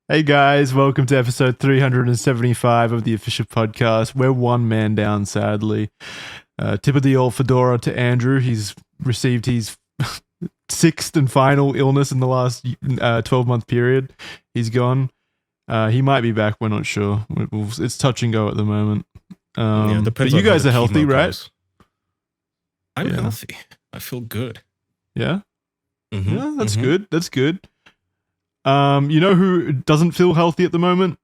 Hey guys, welcome to episode 375 of the official podcast. We're one man down, sadly. Tip of the old fedora to Andrew. He's received his sixth and final illness in the last 12-month period. He's gone. He might be back. We're not sure. It's touch and go at the moment. Depends. But you guys are healthy, right? I'm healthy. I feel good. Yeah? Mm-hmm. Yeah, that's good. That's good. You know who doesn't feel healthy at the moment?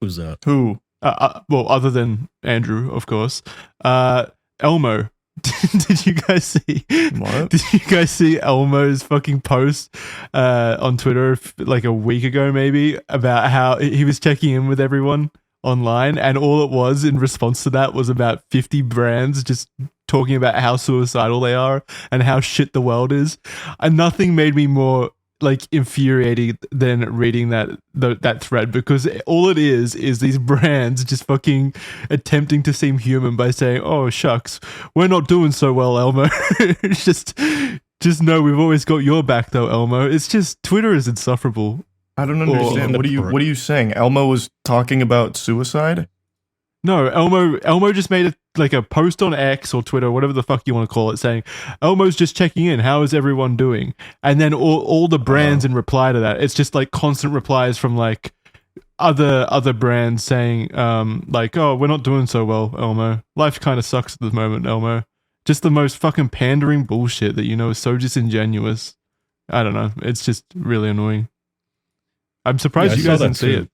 Who's that? Who? Well, other than Andrew, of course. Elmo. Did you guys see? What? Did you guys see Elmo's fucking post on Twitter like a week ago, maybe, about how he was checking in with everyone online, and all it was in response to that was about 50 brands just talking about how suicidal they are and how shit the world is, and nothing made me more like infuriating than reading that thread, because all it is these brands just fucking attempting to seem human by saying, "Oh shucks, we're not doing so well, Elmo." It's just know we've always got your back though, Elmo. It's just Twitter is insufferable. I don't understand. What are you saying? Elmo was talking about suicide? No, Elmo just made a post on X or Twitter, whatever the fuck you want to call it, saying, Elmo's just checking in. How is everyone doing? And then all the brands in reply to that, it's just like constant replies from like other brands saying, like, oh, we're not doing so well, Elmo. Life kind of sucks at the moment, Elmo. Just the most fucking pandering bullshit that is so disingenuous. I don't know. It's just really annoying. I'm surprised you guys didn't see it.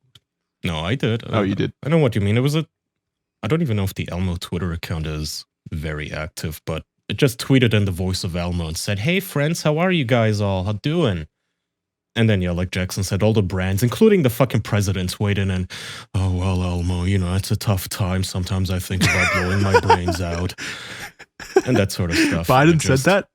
No, I did. Oh, you did? I know what you mean. I don't even know if the Elmo Twitter account is very active, but it just tweeted in the voice of Elmo and said, "Hey friends, how are you guys all? How doing?" And then, yeah, like Jackson said, all the brands, including the fucking presidents, weighed in and, "Oh, well, Elmo, it's a tough time. Sometimes I think about blowing my brains out." And that sort of stuff. Biden said that?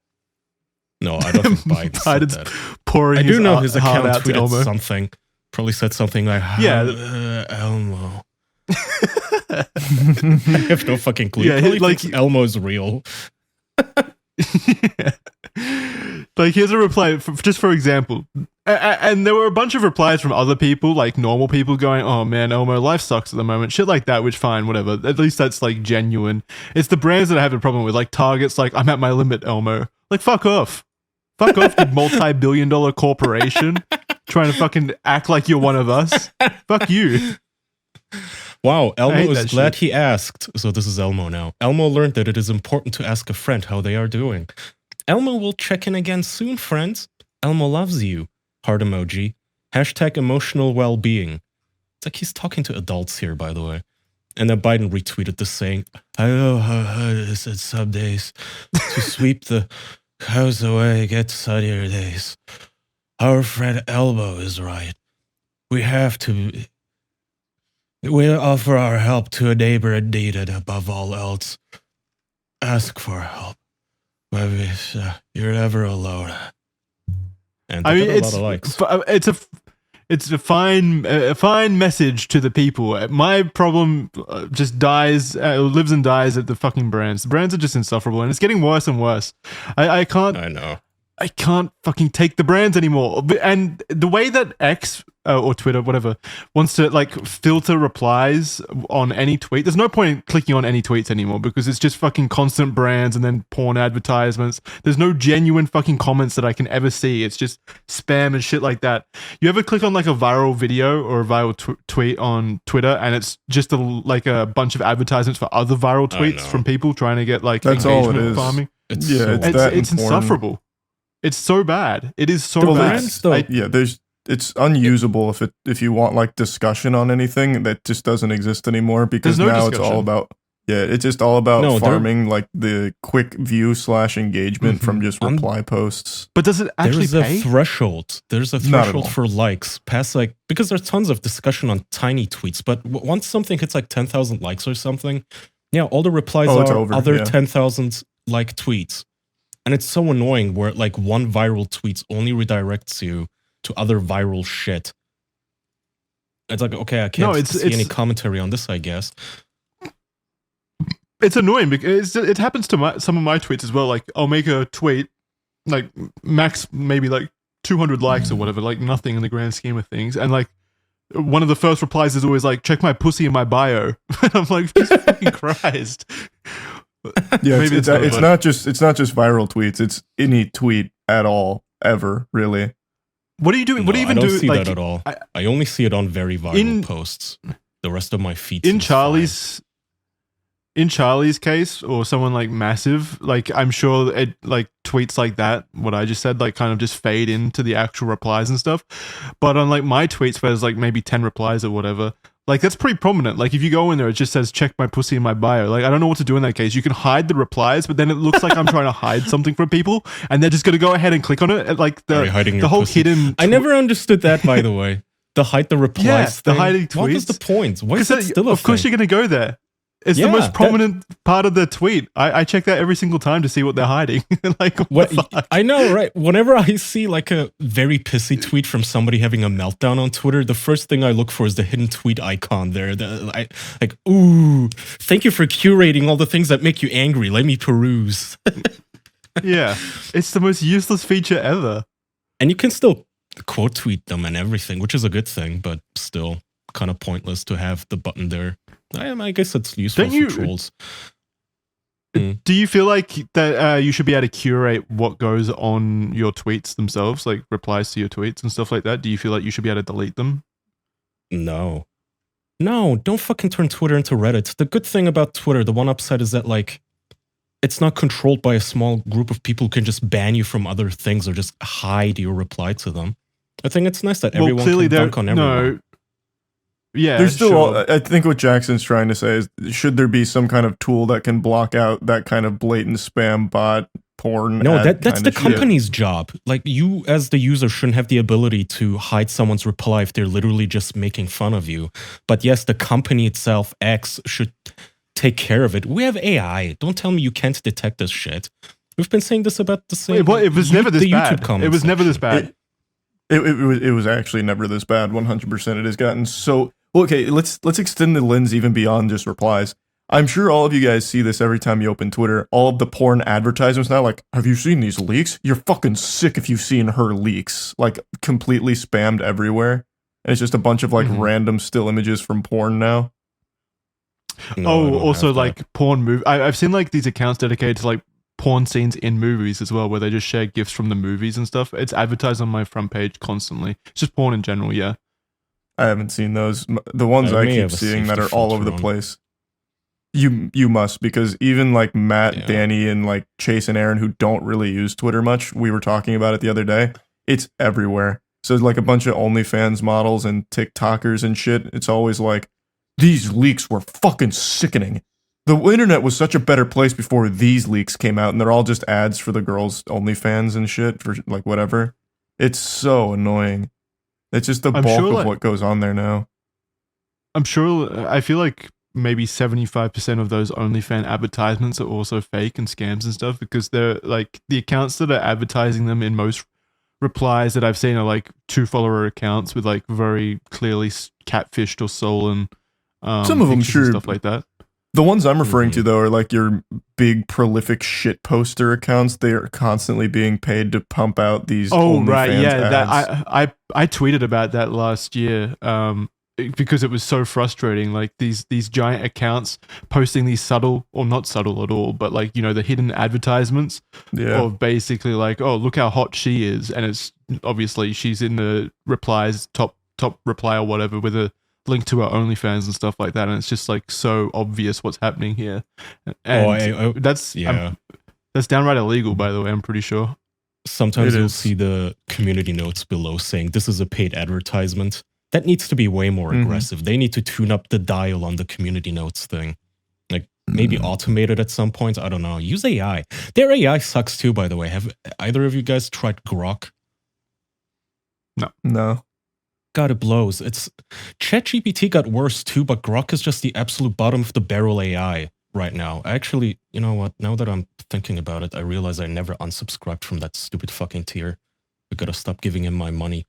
No, I don't think Biden said that. Pouring I do know his account out to Elmo. tweeted something. Probably said something like, Elmo. I have no fucking clue. Yeah, he like Elmo's real. Yeah. Like, here's a reply, just for example. And there were a bunch of replies from other people, like normal people, going, "Oh man, Elmo, life sucks at the moment." Shit like that, which fine, whatever. At least that's like genuine. It's the brands that I have a problem with, like Target's like, "I'm at my limit, Elmo." Like, fuck off. Fuck off, you multi-billion-dollar corporation trying to fucking act like you're one of us. Fuck you. Wow, Elmo is glad he asked. So this is Elmo now. Elmo learned that it is important to ask a friend how they are doing. Elmo will check in again soon, friends. Elmo loves you. Heart emoji. Hashtag emotional well-being. It's like he's talking to adults here, by the way. And then Biden retweeted this saying, "I know how hard it is some days to sweep the house away, get sunnier days. Our friend Elmo is right. We offer our help to a neighbor in need, and above all else, ask for help. You're never alone." And I mean, it's a lot of likes. It's a fine message to the people. My problem just lives and dies at the fucking brands. The brands are just insufferable, and it's getting worse and worse. I can't. I know. I can't fucking take the brands anymore. And the way that X or Twitter, whatever, wants to like filter replies on any tweet, there's no point in clicking on any tweets anymore, because it's just fucking constant brands and then porn advertisements. There's no genuine fucking comments that I can ever see. It's just spam and shit like that. You ever click on like a viral video or a viral tweet on Twitter, and it's just like a bunch of advertisements for other viral tweets from people trying to get like that's engagement all it is. farming? It's insufferable. It's so bad. It is so bad. It's unusable if you want like discussion on anything. That just doesn't exist anymore, because now discussion. It's all about it's just all about farming like the quick view / engagement from just reply posts. But does it actually There's pay? a threshold. There's a threshold for likes past because there's tons of discussion on tiny tweets, but once something hits like 10,000 likes or something, all the replies are over, other 10,000 like tweets. And it's so annoying where like one viral tweet only redirects you to other viral shit. It's like, okay, I can't see any commentary on this, I guess. It's annoying because it happens to some of my tweets as well. Like, I'll make a tweet, like max maybe like 200 likes or whatever, like nothing in the grand scheme of things. And like one of the first replies is always like, check my pussy in my bio. And I'm like, Jesus fucking Christ. Yeah, it's not just viral tweets. It's any tweet at all, ever, really. What do you do? No, what do you even do? I do? don't see that at all. I only see it on very viral posts. The rest of my feed in Charlie's case, or someone like massive, like I'm sure it like tweets like that, what I just said, like kind of just fade into the actual replies and stuff. But on like my tweets where there's like maybe 10 replies or whatever, like that's pretty prominent. Like if you go in there, it just says check my pussy in my bio. Like I don't know what to do in that case. You can hide the replies, but then it looks like I'm trying to hide something from people, and they're just gonna go ahead and click on it. Like the whole pussy? Hidden. I never understood that, by the way. The hide the replies thing. The hiding tweets. What was the point? Why is that still a Of course thing? you're gonna go there. It's the most prominent part of the tweet. I check that every single time to see what they're hiding. Like, what the fuck? I know, right? Whenever I see like a very pissy tweet from somebody having a meltdown on Twitter, the first thing I look for is the hidden tweet icon there. Like, ooh, thank you for curating all the things that make you angry. Let me peruse. Yeah, it's the most useless feature ever. And you can still quote tweet them and everything, which is a good thing, but still kind of pointless to have the button there. I guess it's useful for trolls. Do you feel like that you should be able to curate what goes on your tweets themselves, like replies to your tweets and stuff like that? Do you feel like you should be able to delete them? No, don't fucking turn Twitter into Reddit. The good thing about Twitter, the one upside is that like it's not controlled by a small group of people who can just ban you from other things or just hide your reply to them. I think it's nice that everyone can dunk on everyone. No. Yeah, there's still. I think what Jackson's trying to say is, should there be some kind of tool that can block out that kind of blatant spam bot porn? No, that's the company's job. Like you, as the user, shouldn't have the ability to hide someone's reply if they're literally just making fun of you. But yes, the company itself, X, should take care of it. We have AI. Don't tell me you can't detect this shit. We've been saying this about the same. It was never this bad. It was never this bad. It was actually never this bad. 100%. It has gotten so. Okay, let's extend the lens even beyond just replies. I'm sure all of you guys see this every time you open Twitter. All of the porn advertisements now, like, have you seen these leaks? You're fucking sick if you've seen her leaks. Like, completely spammed everywhere. And it's just a bunch of, like, random still images from porn now. No, also, like, porn movie. I've seen, like, these accounts dedicated to, like, porn scenes in movies as well, where they just share GIFs from the movies and stuff. It's advertised on my front page constantly. It's just porn in general, yeah. I haven't seen those. The ones I keep seeing that are all over the place. You must, because even like Matt, Danny, and like Chase and Aaron, who don't really use Twitter much, we were talking about it the other day. It's everywhere. So like a bunch of OnlyFans models and TikTokers and shit. It's always like, these leaks were fucking sickening. The internet was such a better place before these leaks came out, and they're all just ads for the girls' OnlyFans and shit for like whatever. It's so annoying. It's just the bulk of what goes on there now. I'm sure, I feel like maybe 75% of those OnlyFans advertisements are also fake and scams and stuff, because they're like, the accounts that are advertising them in most replies that I've seen are like 2-follower accounts with like very clearly catfished or stolen some of them, sure, stuff like that. The ones I'm referring to, though, are like your big prolific shit poster accounts. They are constantly being paid to pump out these. Oh, right, yeah. Ads. I tweeted about that last year because it was so frustrating. Like these giant accounts posting these subtle, or not subtle at all, but like, you know, the hidden advertisements of basically like, oh, look how hot she is, and it's obviously she's in the replies, top reply or whatever, with a link to our OnlyFans and stuff like that, and it's just like so obvious what's happening here. And that's downright illegal, by the way. I'm pretty sure. Sometimes you'll see the community notes below saying this is a paid advertisement. That needs to be way more aggressive. They need to tune up the dial on the community notes thing. Like maybe automate it at some point. I don't know. Use AI. Their AI sucks too, by the way. Have either of you guys tried Grok? No. God, it blows. It's ChatGPT got worse too, but Grok is just the absolute bottom of the barrel AI right now. Actually, you know what? Now that I'm thinking about it, I realize I never unsubscribed from that stupid fucking tier. I gotta stop giving him my money.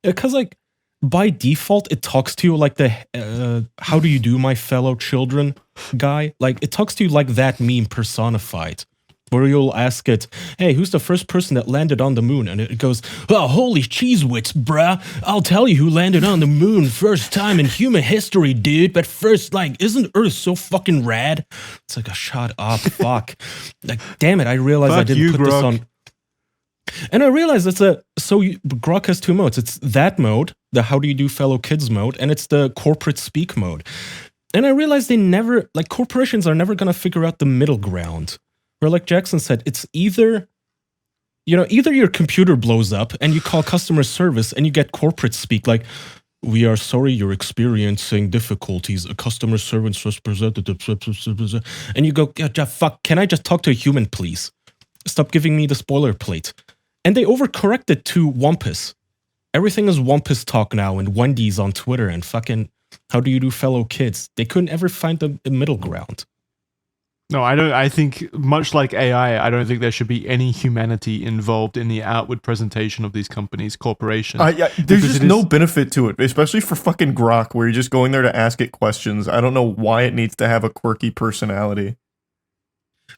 Because like by default, it talks to you like the "How do you do, my fellow children" guy. Like it talks to you like that meme personified. where you'll ask it, hey, who's the first person that landed on the moon? And it goes, oh, holy cheese wits, bruh. I'll tell you who landed on the moon first time in human history, dude. But first, like, isn't Earth so fucking rad? It's like, shut up, fuck. Like, damn it, I realized I didn't put this on. And I realized Grok has two modes. It's that mode, the how do you do fellow kids mode, and it's the corporate speak mode. And I realized corporations are never going to figure out the middle ground. Where, like Jackson said, it's either your computer blows up and you call customer service and you get corporate speak like, we are sorry you're experiencing difficulties. A customer service representative. And you go, fuck, can I just talk to a human, please? Stop giving me the boilerplate. And they overcorrected to Wampus. Everything is Wampus talk now and Wendy's on Twitter and fucking how do you do fellow kids? They couldn't ever find the middle ground. No, I don't. I think much like AI, I don't think there should be any humanity involved in the outward presentation of these companies, corporations. There's just no benefit to it, especially for fucking Grok, where you're just going there to ask it questions. I don't know why it needs to have a quirky personality.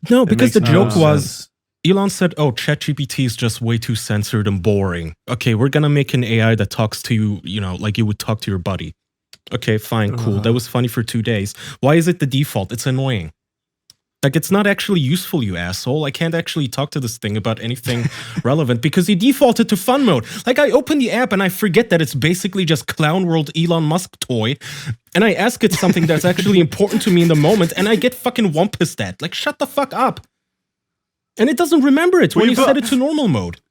No, because the joke was, Elon said, oh, ChatGPT is just way too censored and boring. Okay, we're going to make an AI that talks to you, like you would talk to your buddy. Okay, fine, cool. That was funny for 2 days. Why is it the default? It's annoying. Like, it's not actually useful, you asshole. I can't actually talk to this thing about anything relevant because he defaulted to fun mode. Like, I open the app and I forget that it's basically just Clown World Elon Musk toy. And I ask it something that's actually important to me in the moment and I get fucking Wampus that. Like, shut the fuck up. And it doesn't remember it when you set it to normal mode.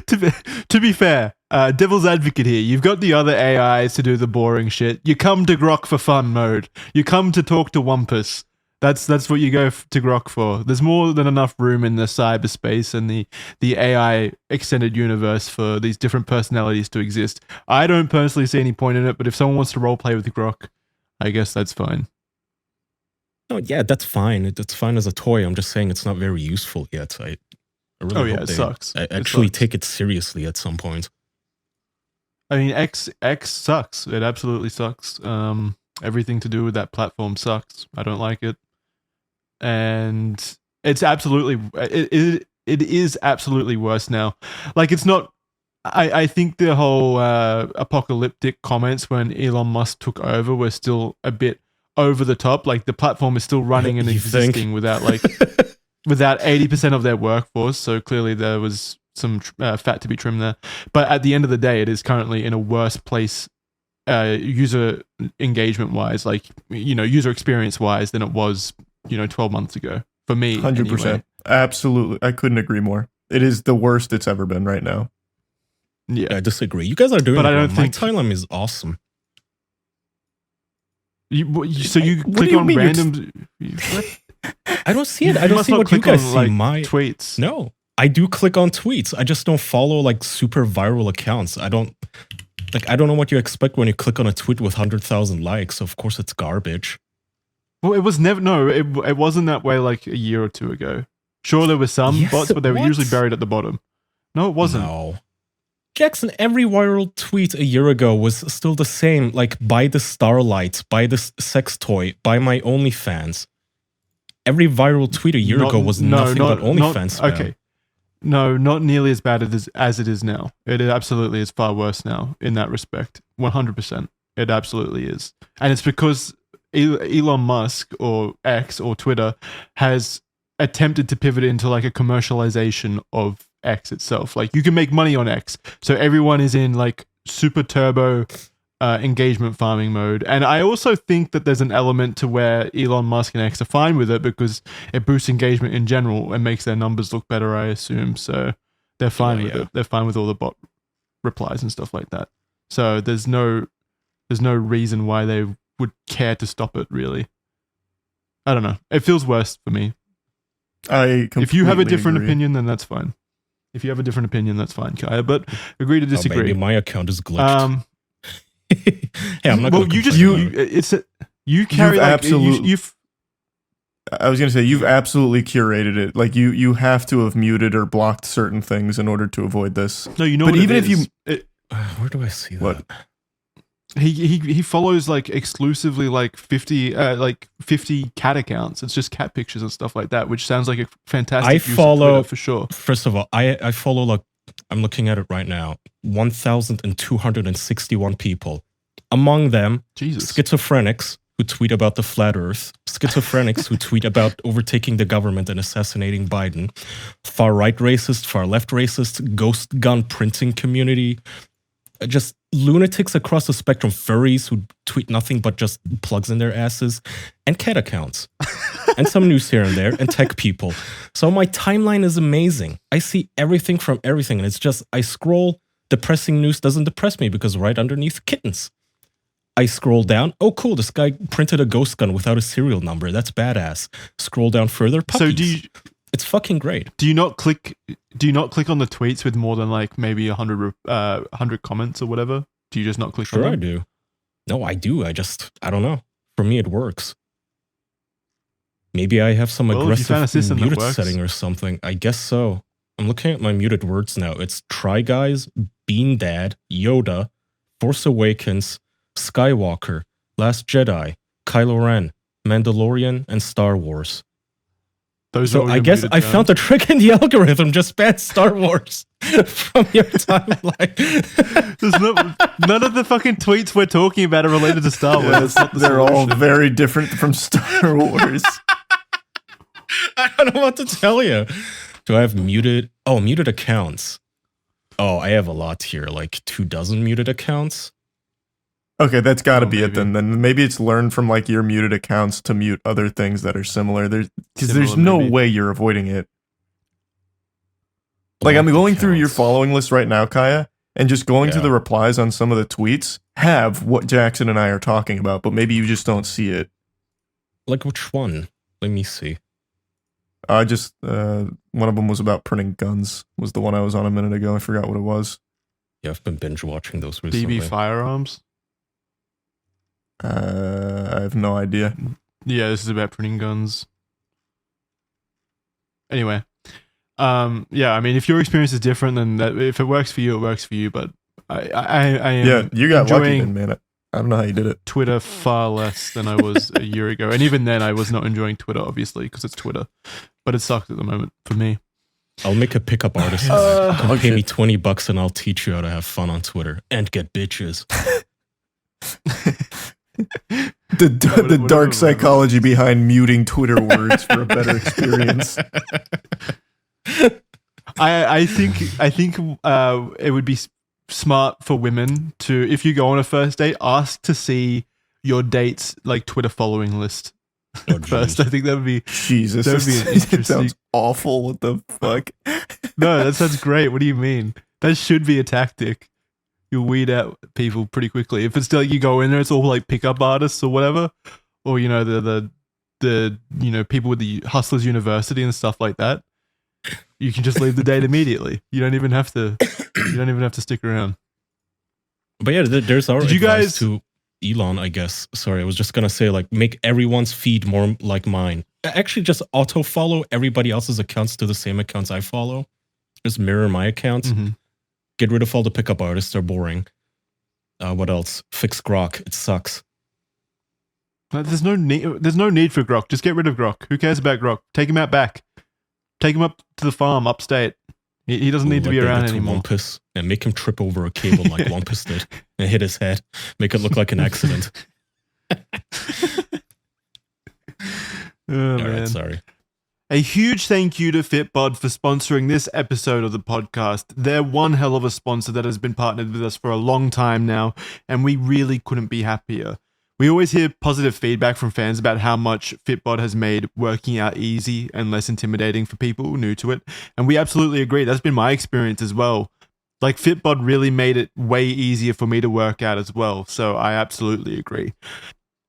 To be fair, devil's advocate here, you've got the other AIs to do the boring shit. You come to Grok for fun mode. You come to talk to Wampus. That's what you go to Grok for. There's more than enough room in the cyberspace and the AI extended universe for these different personalities to exist. I don't personally see any point in it, but if someone wants to roleplay with Grok, I guess that's fine. Oh yeah, that's fine. It's fine as a toy. I'm just saying it's not very useful yet. I really hope it sucks. I actually take it seriously at some point. I mean, X sucks. It absolutely sucks. Everything to do with that platform sucks. I don't like it. And it's absolutely it is absolutely worse now. Like, it's not. I think the whole apocalyptic comments when Elon Musk took over were still a bit over the top. Like, the platform is still running and existing without 80% of their workforce. So clearly there was some fat to be trimmed there. But at the end of the day, it is currently in a worse place, user engagement wise, like, user experience wise, than it was 12 months ago for me. 100%. Anyway. Absolutely. I couldn't agree more. It is the worst it's ever been right now. Yeah, I disagree. You guys are doing it. But I don't think my timeline is awesome. So you click on random. I don't see it. I don't see what you guys see. My tweets. No, I do click on tweets. I just don't follow like super viral accounts. I don't know what you expect when you click on a tweet with 100,000 likes. Of course, it's garbage. Well, it was never. No, it wasn't that way like a year or two ago. Sure, there were some bots, but they were usually buried at the bottom. No, it wasn't. No. Jackson, every viral tweet a year ago was still the same. Like, buy the Starlight, buy this sex toy, buy my OnlyFans. Every viral tweet a year ago was nothing but OnlyFans spam. Okay. No, not nearly as bad as it is now. It absolutely is far worse now in that respect. 100%. It absolutely is. And it's because Elon Musk or X or Twitter has attempted to pivot into like a commercialization of X itself. Like, you can make money on X. So everyone is in like super turbo engagement farming mode. And I also think that there's an element to where Elon Musk and X are fine with it because it boosts engagement in general and makes their numbers look better, I assume. So they're fine with it. They're fine with all the bot replies and stuff like that. So there's no reason why they would care to stop it, really. I don't know. It feels worse for me. If you have a different opinion, then that's fine. If you have a different opinion, that's fine, Kaya. But agree to disagree. Maybe my account is glitched. Hey, I'm not. Well, you carry like, absolutely. I was gonna say you've absolutely curated it. Like you have to have muted or blocked certain things in order to avoid this. No, you know. But what even if where do I see that? He follows like exclusively like 50 cat accounts. It's just cat pictures and stuff like that, which sounds like a fantastic use of Twitter for sure. First of all, I follow, like, I'm looking at it right now, 1,261 people. Among them, schizophrenics who tweet about the flat earth, schizophrenics who tweet about overtaking the government and assassinating Biden, far-right racist, far-left racist, ghost gun printing community, just lunatics across the spectrum, furries who tweet nothing but just plugs in their asses, and cat accounts, and some news here and there, and tech people. So my timeline is amazing. I see everything from everything, and it's just, I scroll, depressing news doesn't depress me because right underneath, kittens. I scroll down, oh cool, this guy printed a ghost gun without a serial number, that's badass. Scroll down further, puppies. So it's fucking great. Do you not click on the tweets with more than like maybe 100 comments or whatever? Do you just not click on them? Sure I do. No, I do. I don't know. For me, it works. Maybe I have some aggressive muted setting or something. I guess so. I'm looking at my muted words now. It's Try Guys, Bean Dad, Yoda, Force Awakens, Skywalker, Last Jedi, Kylo Ren, Mandalorian, and Star Wars. So I guess I found a trick in the algorithm. Just ban Star Wars from your timeline. None of the fucking tweets we're talking about are related to Star Wars. They're all very different from Star Wars. I don't know what to tell you. Do I have muted? Oh, muted accounts. Oh, I have a lot here, like 24 muted accounts. Okay, that's got to be it then. Then maybe it's learned from like your muted accounts to mute other things that are similar. There's no way you're avoiding it. Like I'm going through your following list right now, Kaya, and just going to the replies on some of the tweets have what Jackson and I are talking about, but maybe you just don't see it. Like which one? Let me see. One of them was about printing guns. Was the one I was on a minute ago. I forgot what it was. Yeah, I've been binge watching those recently. BB firearms. I have no idea. Yeah, this is about printing guns. Anyway, yeah, I mean, if your experience is different, then if it works for you, it works for you. But I am you got lucky, then, man. I don't know how you did it. Twitter far less than I was a year ago, and even then, I was not enjoying Twitter, obviously, because it's Twitter. But it sucked at the moment for me. I'll make a pickup artist. Come pay me $20 and I'll teach you how to have fun on Twitter and get bitches. The dark psychology behind muting Twitter words for a better experience. I think it would be smart for women to, if you go on a first date, ask to see your date's like Twitter following list first. I think that would be Jesus. That would be interesting. It sounds awful. What the fuck? No, that sounds great. What do you mean? That should be a tactic. You'll weed out people pretty quickly. If it's still like you go in there, it's all like pickup artists or whatever, or you know the you know people with the Hustlers University and stuff like that. You can just leave the date immediately. You don't even have to. You don't even have to stick around. But yeah, there's our advice to Elon, I guess. Sorry, I was just gonna say like make everyone's feed more like mine. Actually, just auto follow everybody else's accounts to the same accounts I follow. Just mirror my accounts. Mm-hmm. Get rid of all the pickup artists. They're boring. What else? Fix Grok. It sucks. There's no need. There's no need for Grok. Just get rid of Grok. Who cares about Grok? Take him out back. Take him up to the farm upstate. He doesn't need to be around anymore. Wampus and make him trip over a cable like Wampus did and hit his head. Make it look like an accident. Man. Right, sorry. A huge thank you to Fitbod for sponsoring this episode of the podcast. They're one hell of a sponsor that has been partnered with us for a long time now, and we really couldn't be happier. We always hear positive feedback from fans about how much Fitbod has made working out easy and less intimidating for people new to it, and we absolutely agree. That's been my experience as well. Like, Fitbod really made it way easier for me to work out as well, so I absolutely agree.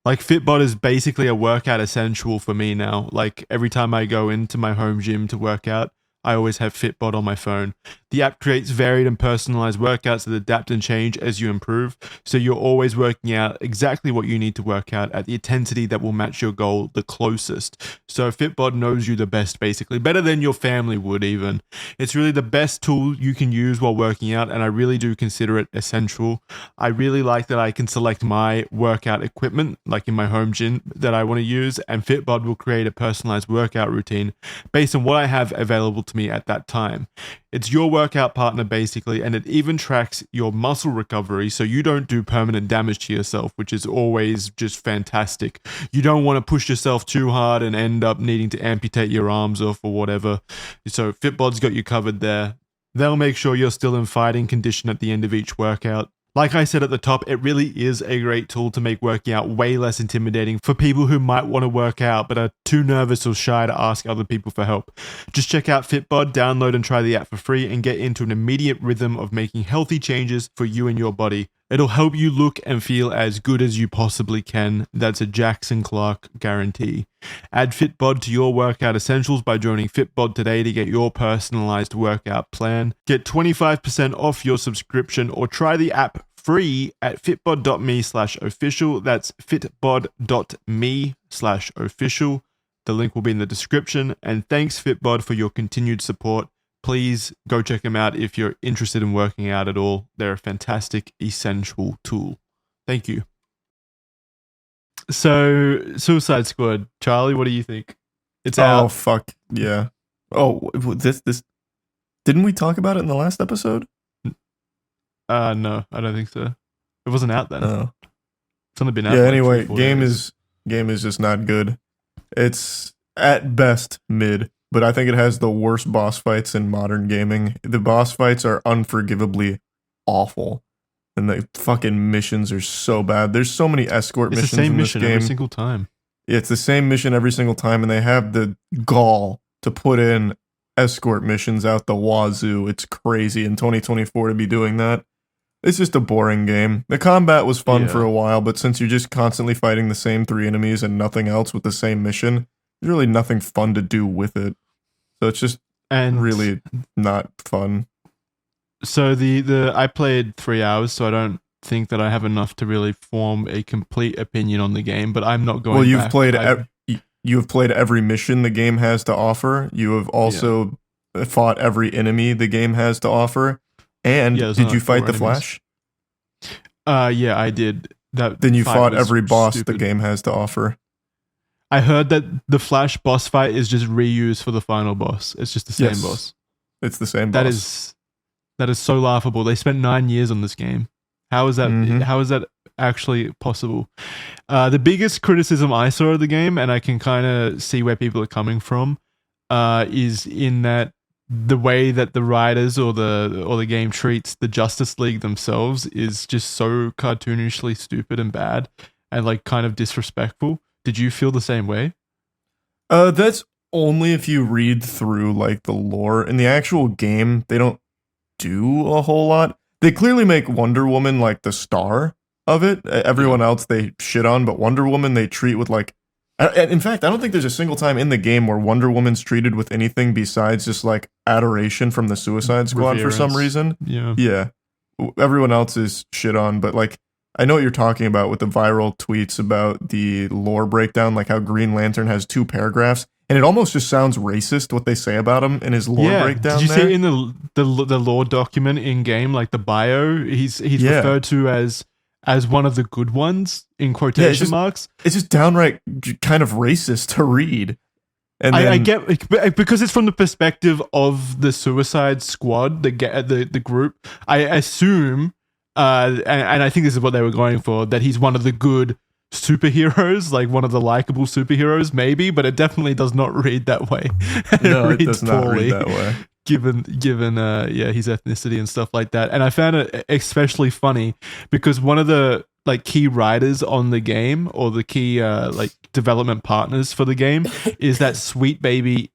Like, Fitbod is basically a workout essential for me now. Like, every time I go into my home gym to work out, I always have Fitbod on my phone. The app creates varied and personalized workouts that adapt and change as you improve, so you're always working out exactly what you need to work out at the intensity that will match your goal the closest. So Fitbod knows you the best, basically, better than your family would even. It's really the best tool you can use while working out, and I really do consider it essential. I really like that I can select my workout equipment, like in my home gym, that I want to use, and Fitbod will create a personalized workout routine based on what I have available to me at that time. It's your workout partner, basically, and it even tracks your muscle recovery so you don't do permanent damage to yourself, which is always just fantastic. You don't want to push yourself too hard and end up needing to amputate your arms off or whatever. So Fitbod's got you covered there. They'll make sure you're still in fighting condition at the end of each workout. Like I said at the top, it really is a great tool to make working out way less intimidating for people who might want to work out but are too nervous or shy to ask other people for help. Just check out Fitbod, download and try the app for free, and get into an immediate rhythm of making healthy changes for you and your body. It'll help you look and feel as good as you possibly can. That's a Jackson Clarke guarantee. Add Fitbod to your workout essentials by joining Fitbod today to get your personalized workout plan. Get 25% off your subscription or try the app free at fitbod.me/official. That's fitbod.me/official. The link will be in the description. And thanks, Fitbod, for your continued support. Please go check them out if you're interested in working out at all. They're a fantastic, essential tool. Thank you. So, Suicide Squad, Charlie, what do you think? It's out. Oh, fuck. Yeah. Oh, this didn't we talk about it in the last episode? No, I don't think so. It wasn't out then. No. It's only been out. Yeah, anyway, game is just not good. It's at best mid, but I think it has the worst boss fights in modern gaming. The boss fights are unforgivably awful. And the fucking missions are so bad. There's so many escort missions in this game. It's the same mission every single time. Yeah, it's the same mission every single time, and they have the gall to put in escort missions out the wazoo. It's crazy in 2024 to be doing that. It's just a boring game. The combat was fun for a while, but since you're just constantly fighting the same 3 enemies and nothing else with the same mission, there's really nothing fun to do with it. So it's just really not fun. So I played 3 hours, so I don't think that I have enough to really form a complete opinion on the game, but I'm not going Well, back. You have played every mission the game has to offer. You have also fought every enemy the game has to offer. And did you fight the Flash? Yeah, I did. Then you fought every boss the game has to offer. I heard that the Flash boss fight is just reused for the final boss. It's just the same boss. It's the same boss. That is so laughable. They spent 9 years on this game. How is that? How is that actually possible? The biggest criticism I saw of the game, and I can kind of see where people are coming from, is in that the way that the writers or the game treats the Justice League themselves is just so cartoonishly stupid and bad and like kind of disrespectful. Did you feel the same way? That's only if you read through like the lore. In the actual game, they don't do a whole lot. They clearly make Wonder Woman like the star of it. Everyone else they shit on, but Wonder Woman they treat with like. In fact, I don't think there's a single time in the game where Wonder Woman's treated with anything besides just like adoration from the Suicide Squad for some reason. Yeah. Everyone else is shit on, but like I know what you're talking about with the viral tweets about the lore breakdown, like how Green Lantern has 2 paragraphs, and it almost just sounds racist what they say about him in his lore breakdown. Did you see in the lore document in game, like the bio, he's referred to as one of the good ones in quotation marks. It's just downright kind of racist to read. And I get because it's from the perspective of the Suicide Squad, the group. I assume, and I think this is what they were going for, that he's one of the good superheroes, like one of the likable superheroes, maybe, but it definitely does not read that way. No, it does not read that way. Given his ethnicity and stuff like that. And I found it especially funny because one of the like key writers on the game or the key like development partners for the game is that sweet baby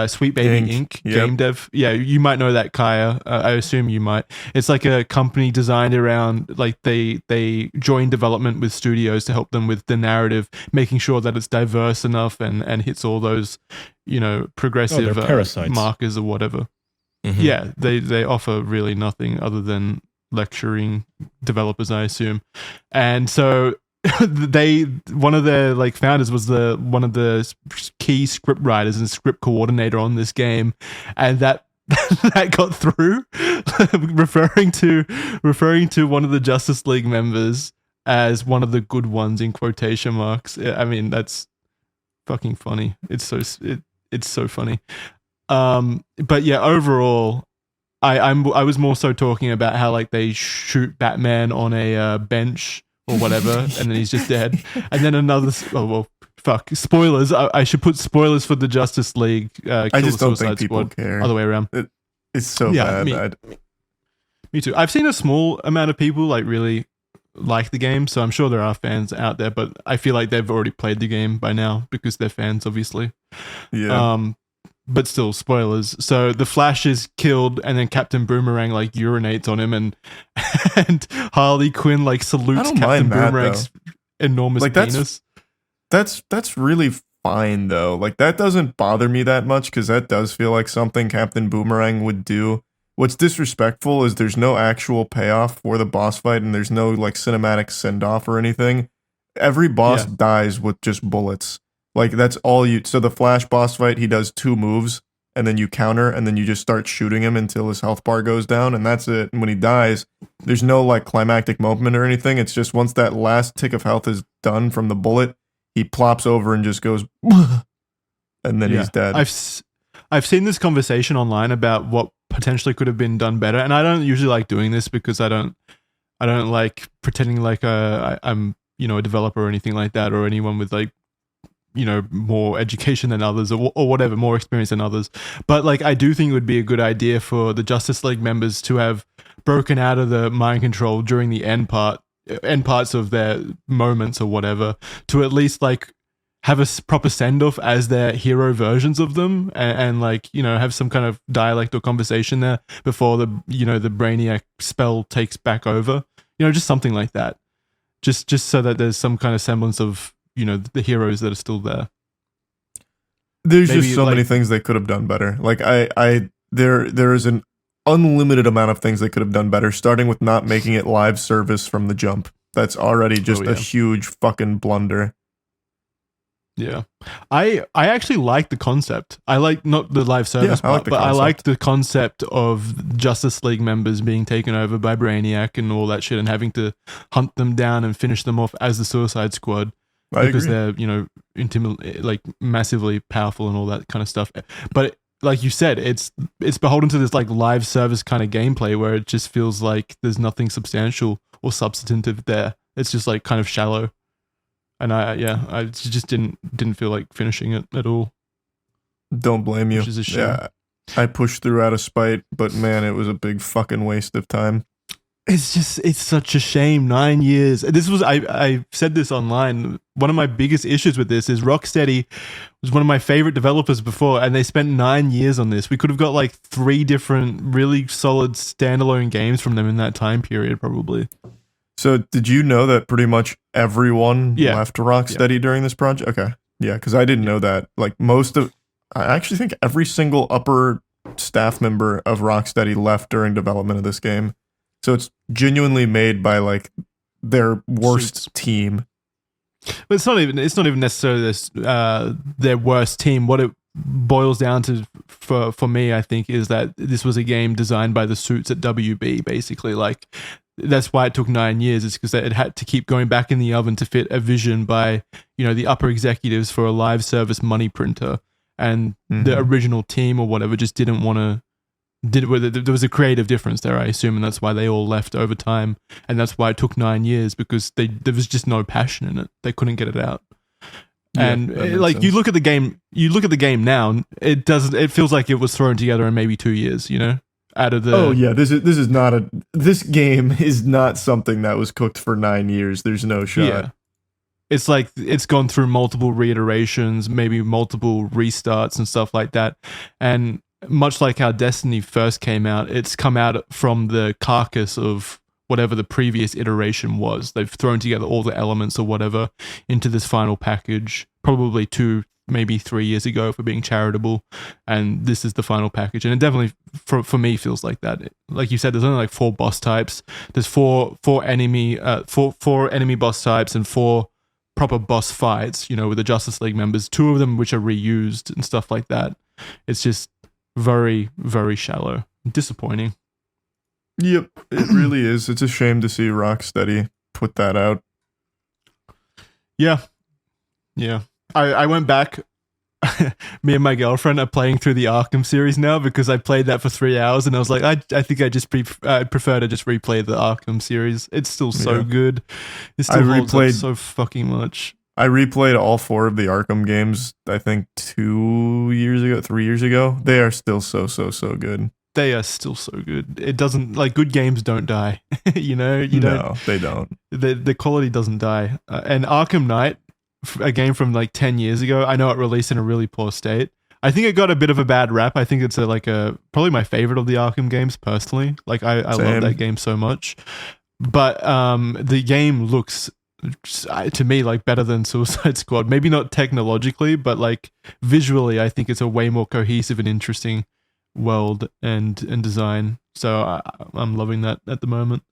Sweet Baby Inc. Game dev. Yeah, you might know that, Kaya. I assume you might. It's like a company designed around, like they join development with studios to help them with the narrative, making sure that it's diverse enough and hits all those, progressive markers or whatever. Mm-hmm. Yeah, they offer really nothing other than lecturing developers, I assume. And so one of their like founders was one of the key script writers and script coordinator on this game, and that got through, referring to one of the Justice League members as one of the good ones in quotation marks. I mean, that's fucking funny. It's so funny. But yeah, overall, I was more so talking about how like they shoot Batman on a bench or whatever, and then he's just dead. And then another, spoilers. I should put spoilers for the Justice League. I just don't think people care. Other way around. It's so bad. Me too. I've seen a small amount of people like really like the game, so I'm sure there are fans out there, but I feel like they've already played the game by now because they're fans, obviously. Yeah. But still, spoilers. So the Flash is killed, and then Captain Boomerang like urinates on him, and Harley Quinn like salutes Captain Boomerang's enormous penis. That's really fine though. Like that doesn't bother me that much because that does feel like something Captain Boomerang would do. What's disrespectful is there's no actual payoff for the boss fight, and there's no like cinematic send off or anything. Every boss dies with just bullets. Like that's all you. So the Flash boss fight, he does 2 moves, and then you counter, and then you just start shooting him until his health bar goes down, and that's it. And when he dies, there's no like climactic moment or anything. It's just once that last tick of health is done from the bullet, he plops over and just goes, and then he's dead. I've seen this conversation online about what potentially could have been done better, and I don't usually like doing this because I don't like pretending like I'm a developer or anything like that, or anyone with like more education than others or whatever, more experience than others. But like, I do think it would be a good idea for the Justice League members to have broken out of the mind control during the end parts of their moments or whatever, to at least like have a proper send off as their hero versions of them, and like, have some kind of dialect or conversation there before the Brainiac spell takes back over, just something like that. Just so that there's some kind of semblance of, the heroes that are still there. There's just so many things they could have done better. Like there is an unlimited amount of things they could have done better, starting with not making it live service from the jump. That's already just a huge fucking blunder. Yeah. I actually like the concept. I like not the live service part, but I like the concept of Justice League members being taken over by Brainiac and all that shit, and having to hunt them down and finish them off as the Suicide Squad. Because they're, like massively powerful and all that kind of stuff. But like you said, it's beholden to this like live service kind of gameplay where it just feels like there's nothing substantial or substantive there. It's just like kind of shallow. And I just didn't feel like finishing it at all. Don't blame you. Which is a shame. Yeah, I pushed through out of spite, but man, it was a big fucking waste of time. It's such a shame. 9 years. This was, I said this online. One of my biggest issues with this is Rocksteady was one of my favorite developers before, and they spent 9 years on this. We could have got like 3 different really solid standalone games from them in that time period, probably. So did you know that pretty much everyone left Rocksteady during this project? Okay. Yeah, because I didn't know that. Like I actually think every single upper staff member of Rocksteady left during development of this game. So it's genuinely made by like their worst team. But it's not even necessarily their worst team. What it boils down to for me, I think, is that this was a game designed by the suits at WB, basically. Like that's why it took 9 years. It's because it had to keep going back in the oven to fit a vision by the upper executives for a live service money printer, and the original team or whatever just didn't want to. There was a creative difference there, I assume, and that's why they all left over time, and that's why it took 9 years, because there was just no passion in it. They couldn't get it out. Yeah, and like sense. you look at the game now, it feels like it was thrown together in maybe 2 years, out of the. Oh yeah, this game is not something that was cooked for 9 years. There's no shot. it's like it's gone through multiple reiterations, maybe multiple restarts and stuff like that. And much like how Destiny first came out, it's come out from the carcass of whatever the previous iteration was. They've thrown together all the elements or whatever into this final package, probably 2, maybe 3 years ago for being charitable. And this is the final package. And it definitely, for me, feels like that. Like you said, there's only like 4 boss types. There's four enemy boss types and 4 proper boss fights, you know, with the Justice League members, 2 of them which are reused and stuff like that. It's just very, very shallow. Disappointing. Yep, it really is. It's a shame to see Rocksteady put that out. Yeah. I went back. Me and my girlfriend are playing through the Arkham series now because I played that for 3 hours and I was like, I think I'd prefer to just replay the Arkham series. It's still so good. It still holds up so fucking much. I replayed all 4 of the Arkham games, I think 3 years ago. They are still so good. They are still so good. It doesn't, like, good games don't die. You know? No, they don't. The quality doesn't die. And Arkham Knight, a game from like 10 years ago, I know it released in a really poor state. I think it got a bit of a bad rap. I think it's probably my favorite of the Arkham games personally. Like I love that game so much. But the game looks to me like better than Suicide Squad. Maybe not technologically, but like visually, I think it's a way more cohesive and interesting world and design. So I'm loving that at the moment.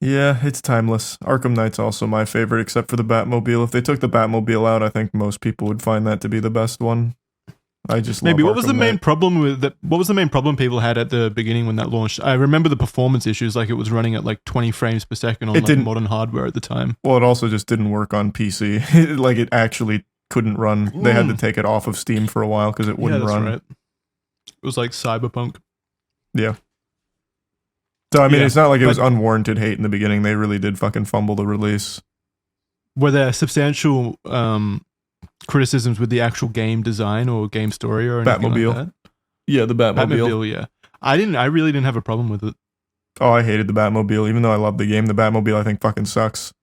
Yeah, it's timeless. Arkham Knight's also my favorite, except for the Batmobile. If they took the Batmobile out, I think most people would find that to be the best one. I just maybe. Love what was the main problem with that? What was the main problem people had at the beginning when that launched? I remember the performance issues, like it was running at like 20 frames per second on like modern hardware at the time. Well, it also just didn't work on PC. Like it actually couldn't run. They had to take it off of Steam for a while because it wouldn't run. Right. It was like Cyberpunk. Yeah. So, I mean, it's not like it was unwarranted hate in the beginning. They really did fucking fumble the release. Were there substantial criticisms with the actual game design or game story or anything Batmobile? Like that? Yeah, the Batmobile. Yeah. I really didn't have a problem with it. Oh, I hated the Batmobile. Even though I loved the game, the Batmobile I think fucking sucks.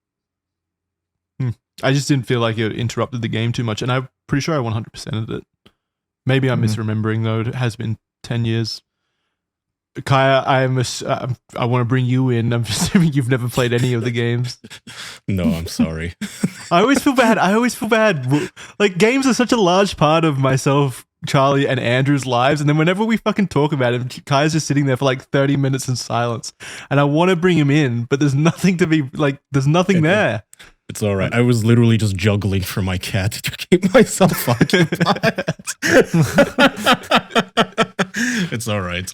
I just didn't feel like it interrupted the game too much. And I'm pretty sure I 100%ed it. Maybe I'm misremembering, though. It has been 10 years. Kaya, I want to bring you in. I'm assuming you've never played any of the games. No, I'm sorry. I always feel bad. Like, games are such a large part of myself, Charlie, and Andrew's lives. And then whenever we fucking talk about it, Kaya's just sitting there for like 30 minutes in silence. And I want to bring him in, but there's nothing to be, like, there's nothing there. It's all right. I was literally just juggling for my cat to keep myself occupied. It's all right.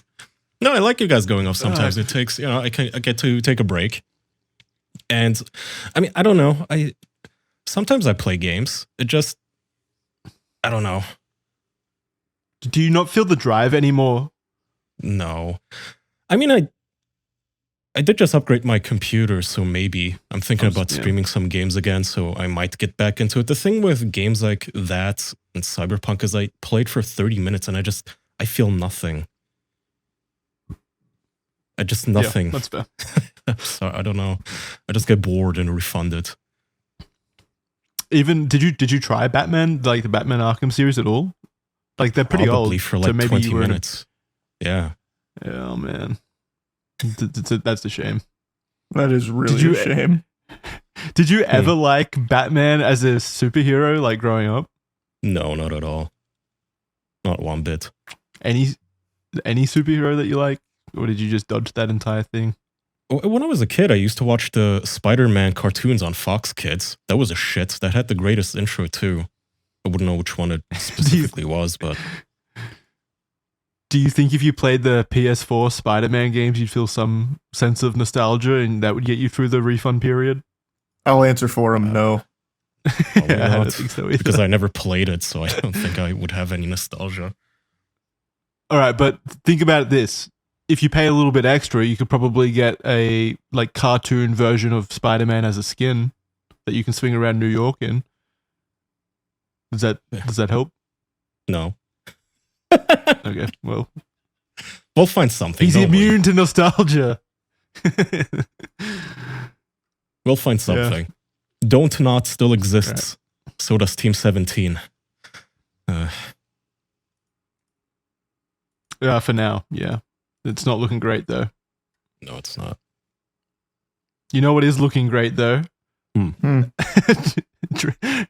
No, I like you guys going off sometimes. It takes, I get to take a break. And I mean, I don't know. Sometimes I play games. It just, I don't know. Do you not feel the drive anymore? No. I mean, I did just upgrade my computer, so maybe I'm thinking about streaming some games again, so I might get back into it. The thing with games like that and Cyberpunk is I played for 30 minutes and I feel nothing. Nothing. Yeah, that's fair. So I don't know. I just get bored and refund it. Even did you try Batman, like the Batman Arkham series at all? Like they're pretty Probably old. For like so 20 minutes. Yeah. Oh man, that's a shame. That is really a shame. Did you ever like Batman as a superhero, like growing up? No, not at all. Not one bit. Any superhero that you like? Or did you just dodge that entire thing? When I was a kid, I used to watch the Spider-Man cartoons on Fox Kids. That was a shit. That had the greatest intro, too. I wouldn't know which one it specifically was, but... Do you think if you played the PS4 Spider-Man games, you'd feel some sense of nostalgia and that would get you through the refund period? I'll answer for him, no. Yeah, I don't think so either. Because I never played it, so I don't think I would have any nostalgia. All right, but think about this. If you pay a little bit extra, you could probably get a like cartoon version of Spider-Man as a skin that you can swing around New York in. Does that help? No. Okay, well, we'll find something. He's immune to nostalgia. We'll find something. Yeah. Don't Not still exists. Right. So does Team 17. Yeah, for now, yeah. It's not looking great, though. No, it's not. You know what is looking great, though?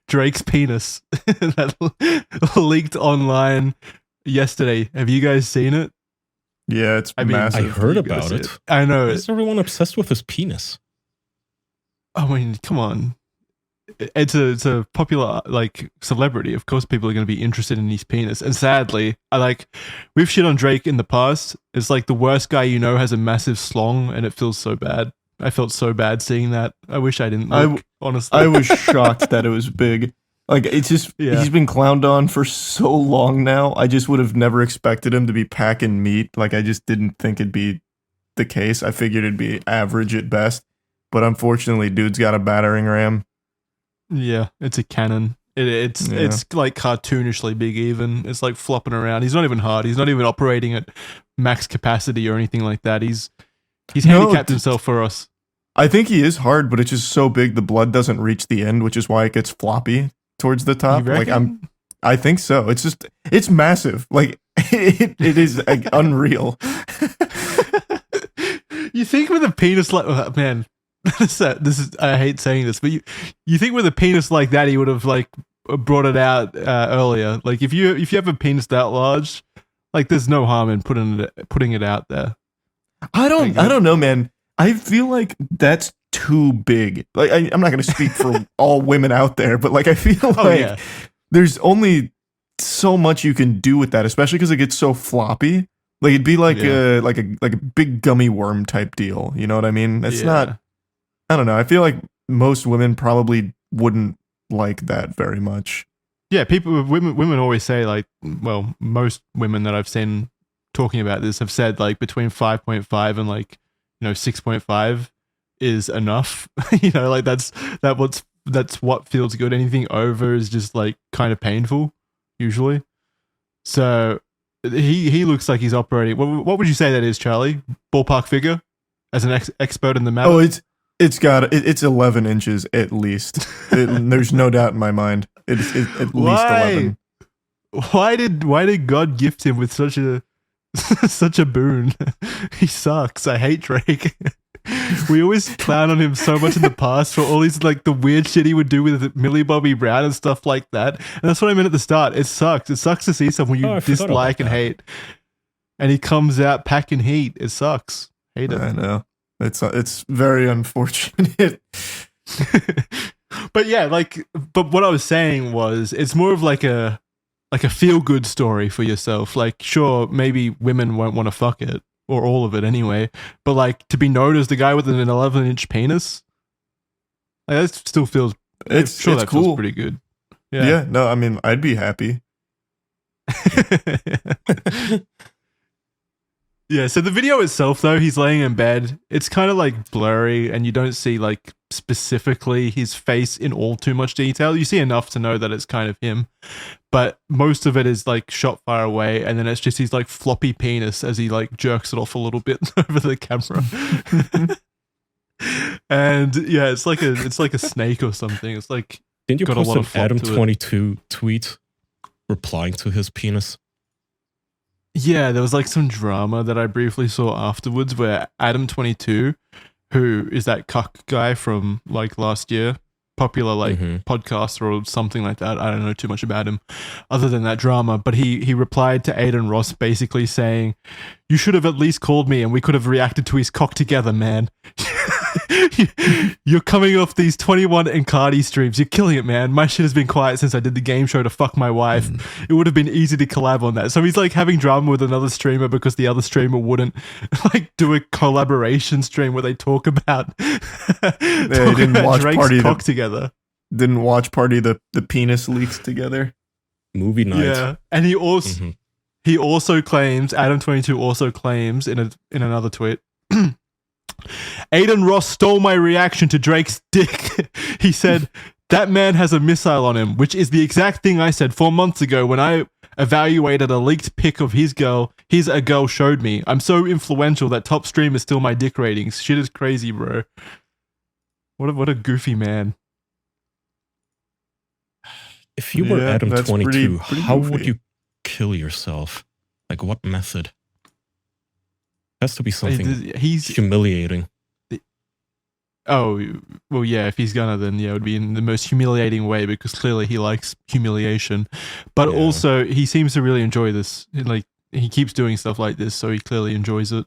Drake's penis that leaked online yesterday. Have you guys seen it? Yeah, it's massive. I heard about it. I know. Why is everyone obsessed with his penis? I mean, come on. It's a popular like celebrity. Of course, people are going to be interested in his penis. And sadly, we've shit on Drake in the past. It's like the worst guy you know has a massive slong, and it feels so bad. I felt so bad seeing that. I wish I didn't look, honestly. I was shocked that it was big. Like, it's just, he's been clowned on for so long now. I just would have never expected him to be packing meat. Like, I just didn't think it'd be the case. I figured it'd be average at best. But unfortunately, dude's got a battering ram. Yeah, it's a cannon. It's like cartoonishly big even. It's like flopping around. He's not even hard. He's not even operating at max capacity or anything like that. He's handicapped himself for us. I think he is hard, but it's just so big the blood doesn't reach the end, which is why it gets floppy towards the top. Like I think so. It's massive. Like it is like, unreal. You think with a penis like man, this is I hate saying this, but you think with a penis like that he would have like brought it out earlier. Like if you have a penis that large, like there's no harm in putting it out there. I don't know, man. I feel like that's too big. Like I'm not going to speak for all women out there, but like I feel like there's only so much you can do with that, especially because it gets so floppy. Like it'd be like a big gummy worm type deal. You know what I mean? It's not. I don't know. I feel like most women probably wouldn't like that very much. Yeah, women always say like, well, most women that I've seen talking about this have said like between 5.5 and like 6.5 is enough. Like that's what feels good. Anything over is just like kind of painful usually. So he looks like he's operating. What would you say that is, Charlie? Ballpark figure as an expert in the matter? Oh, it's 11 inches at least. There's no doubt in my mind. It's at least 11. Why did God gift him with such a boon? He sucks. I hate Drake. We always clown on him so much in the past for all these like the weird shit he would do with Millie Bobby Brown and stuff like that. And that's what I meant at the start. It sucks. It sucks to see someone you dislike and hate, and he comes out packing heat. It sucks. Hate it. I know. It's very unfortunate. But yeah, but what I was saying was it's more of like a feel good story for yourself. Like, sure, maybe women won't want to fuck it, or all of it anyway, but like to be known as the guy with an 11-inch penis, like, that still feels. It's cool. Feels pretty good. Yeah. No, I mean, I'd be happy. Yeah, so the video itself, though, he's laying in bed. It's kind of like blurry, and you don't see like specifically his face in all too much detail. You see enough to know that it's kind of him, but most of it is like shot far away, and then it's just his like floppy penis as he like jerks it off a little bit over the camera. And yeah, it's like a snake or something. It's like, didn't you post an Adam 22 tweet replying to his penis? Yeah, there was like some drama that I briefly saw afterwards where Adam 22, who is that cuck guy from like last year, popular like podcaster or something like that. I don't know too much about him other than that drama, but he replied to Aiden Ross basically saying, "You should have at least called me and we could have reacted to his cock together, man." You're coming off these 21 and Cardi streams. You're killing it, man. My shit has been quiet since I did the game show to fuck my wife. It would have been easy to collab on that. So he's like having drama with another streamer because the other streamer wouldn't like do a collaboration stream where they talk about didn't watch Drake's party cock together. Didn't watch party the penis leaks together. Movie night. Yeah, and he also claims, Adam 22 also claims in another tweet, Aiden Ross stole my reaction to Drake's dick. He said, "That man has a missile on him," which is the exact thing I said 4 months ago when I evaluated a leaked pic of his girl. A girl showed me. I'm so influential that top stream is still my dick ratings. Shit is crazy, bro. What a goofy man. If you were Adam 22, how would you kill yourself? Like, what method? Has to be something humiliating. Oh, well, yeah, if he's gonna, then yeah, it would be in the most humiliating way, because clearly he likes humiliation. But also, he seems to really enjoy this. Like, he keeps doing stuff like this, so he clearly enjoys it.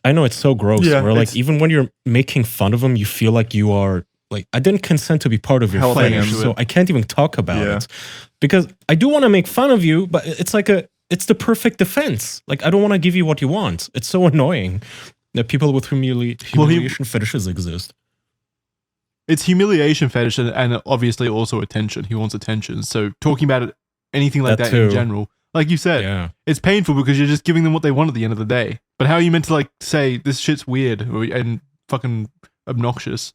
I know, it's so gross. Yeah, where, like, even when you're making fun of him, you feel like you are, like, I didn't consent to be part of your fetish, so I can't even talk about it. Because I do want to make fun of you, but it's like it's the perfect defense. Like, I don't want to give you what you want. It's so annoying that people with humiliation fetishes exist. It's humiliation fetish and obviously also attention. He wants attention. So talking about it, anything like that in general, like you said, it's painful because you're just giving them what they want at the end of the day. But how are you meant to, like, say this shit's weird and fucking obnoxious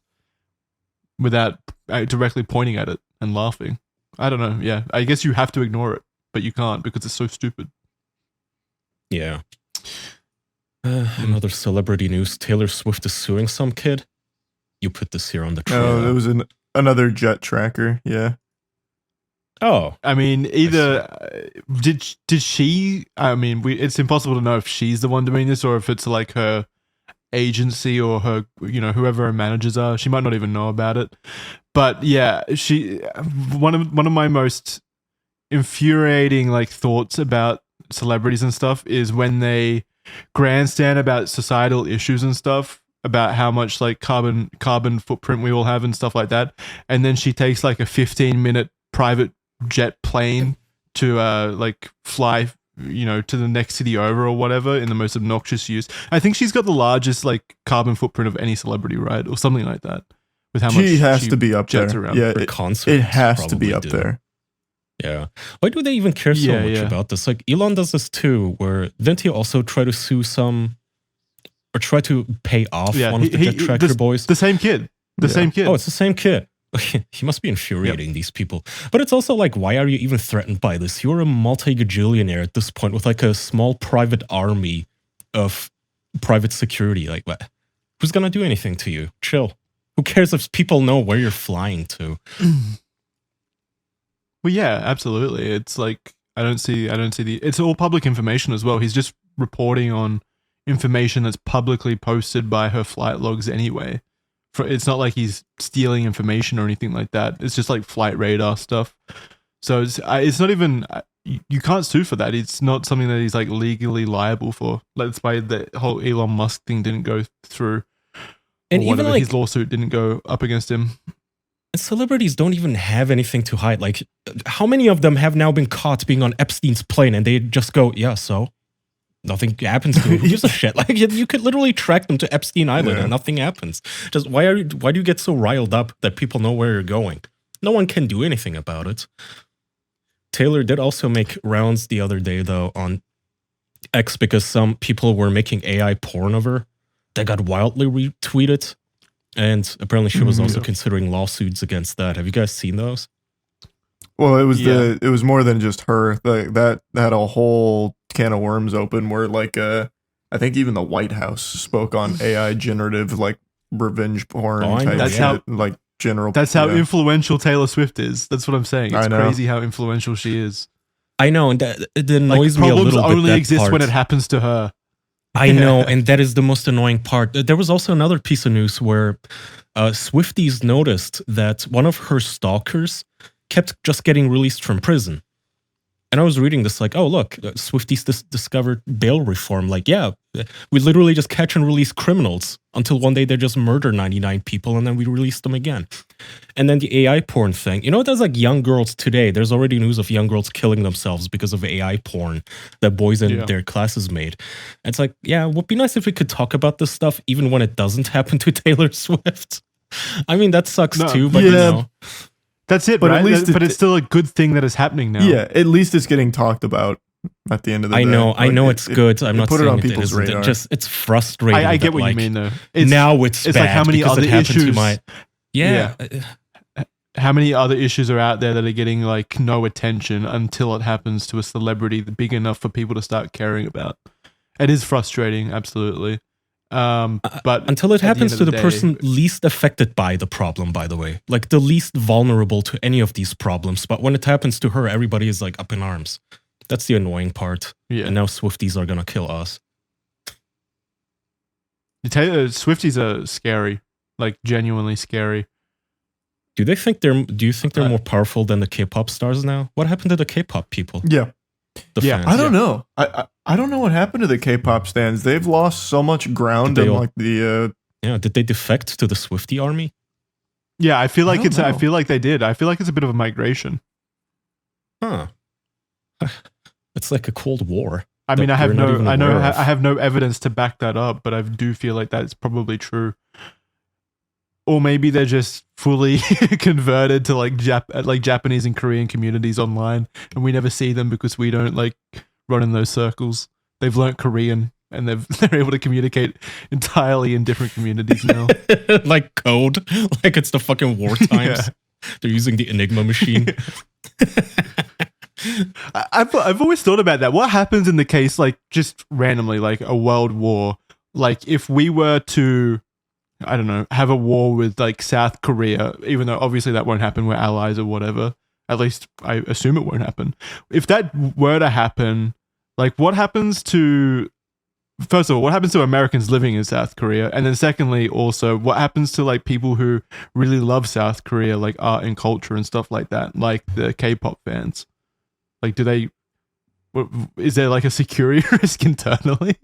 without directly pointing at it and laughing? I don't know. Yeah, I guess you have to ignore it, but you can't because it's so stupid. Yeah. Another celebrity news. Taylor Swift is suing some kid. You put this here on the trailer. Oh, there was another jet tracker. Yeah. Oh. I mean, either did she? I mean, it's impossible to know if she's the one doing this or if it's like her agency or her, whoever her managers are. She might not even know about it. But yeah, one of my most infuriating, like, thoughts about celebrities and stuff is when they grandstand about societal issues and stuff, about how much, like, carbon footprint we all have and stuff like that, and then she takes like a 15-minute private jet plane to like fly to the next city over or whatever in the most obnoxious use. I think she's got the largest, like, carbon footprint of any celebrity, right, or something like that, with how much she has to be up there. Around. Yeah, it has to be up there. Yeah. Why do they even care so much about this? Like, Elon does this too, where didn't he also try to sue or try to pay off one of the jet tracker boys? The same kid. Same kid. Oh, it's the same kid. He must be infuriating these people. But it's also like, why are you even threatened by this? You're a multi-gajillionaire at this point with, like, a small private army of private security. Like, what? Who's gonna do anything to you? Chill. Who cares if people know where you're flying to? Well, yeah, absolutely. It's like, I don't see it's all public information as well. He's just reporting on information that's publicly posted by her flight logs anyway. It's not like he's stealing information or anything like that. It's just like flight radar stuff. So it's not even, you can't sue for that. It's not something that he's, like, legally liable for. That's why the whole Elon Musk thing didn't go through. And even, like, his lawsuit didn't go up against him. And celebrities don't even have anything to hide. Like, how many of them have now been caught being on Epstein's plane and they just go, yeah, so nothing happens to them? Who gives a shit? Like, you could literally track them to Epstein Island and nothing happens. Just why do you get so riled up that people know where you're going? No one can do anything about it. Taylor did also make rounds the other day, though, on X, because some people were making AI porn of her that got wildly retweeted. And apparently she was also considering lawsuits against that. Have you guys seen those? Well, it was more than just her. That had a whole can of worms open where, like, I think even the White House spoke on AI generative, like, revenge porn. That's how, like, general. That's how influential Taylor Swift is. That's what I'm saying. It's crazy how influential she is. I know, and it annoys me a little bit. Problems only exist when it happens to her. I know, and that is the most annoying part. There was also another piece of news where Swifties noticed that one of her stalkers kept just getting released from prison. And I was reading this like, oh, look, Swifties discovered bail reform. Like, yeah, we literally just catch and release criminals until one day they just murder 99 people and then we release them again. And then the AI porn thing. You know, there's like young girls today. There's already news of young girls killing themselves because of AI porn that boys in their classes made. And it's like, yeah, it would be nice if we could talk about this stuff even when it doesn't happen to Taylor Swift. I mean, that sucks too, but you know. That's it, but right? It's still a good thing that is happening now. Yeah, at least it's getting talked about at the end of the day. I know it's good. I'm not saying it isn't. It's frustrating. I get what you mean, though. Now it's bad like how many other issues. How many other issues are out there that are getting like no attention until it happens to a celebrity big enough for people to start caring about? It is frustrating, absolutely. But until it happens to the person least affected by the problem, by the way, like the least vulnerable to any of these problems. But when it happens to her, everybody is like up in arms. That's the annoying part. Yeah. And now Swifties are gonna kill us. Swifties are scary, like genuinely scary. Do you think they're more powerful than the K-pop stars now? What happened to the K-pop people? Yeah. Fans? I don't know. I don't know what happened to the K-pop stands. They've lost so much ground in like the did they defect to the Swiftie army? Yeah, I feel like I feel like they did. I feel like it's a bit of a migration. Huh. It's like a Cold War. I mean, I have no evidence to back that up, but I do feel like that's probably true. Or maybe they're just fully converted to like Japanese and Korean communities online, and we never see them because we don't like run in those circles. They've learnt Korean and they're able to communicate entirely in different communities now. Like code, like it's the fucking war times. Yeah. They're using the Enigma machine. I've always thought about that. What happens in the case, like just randomly, like a world war? Like if we were to, I don't know, have a war with like South Korea, even though obviously that won't happen, we're allies or whatever. At least I assume it won't happen. If that were to happen, like what happens to, first of all, what happens to Americans living in South Korea? And then secondly, also, what happens to like people who really love South Korea, like art and culture and stuff like that, like the K-pop fans? Like, is there like a security risk internally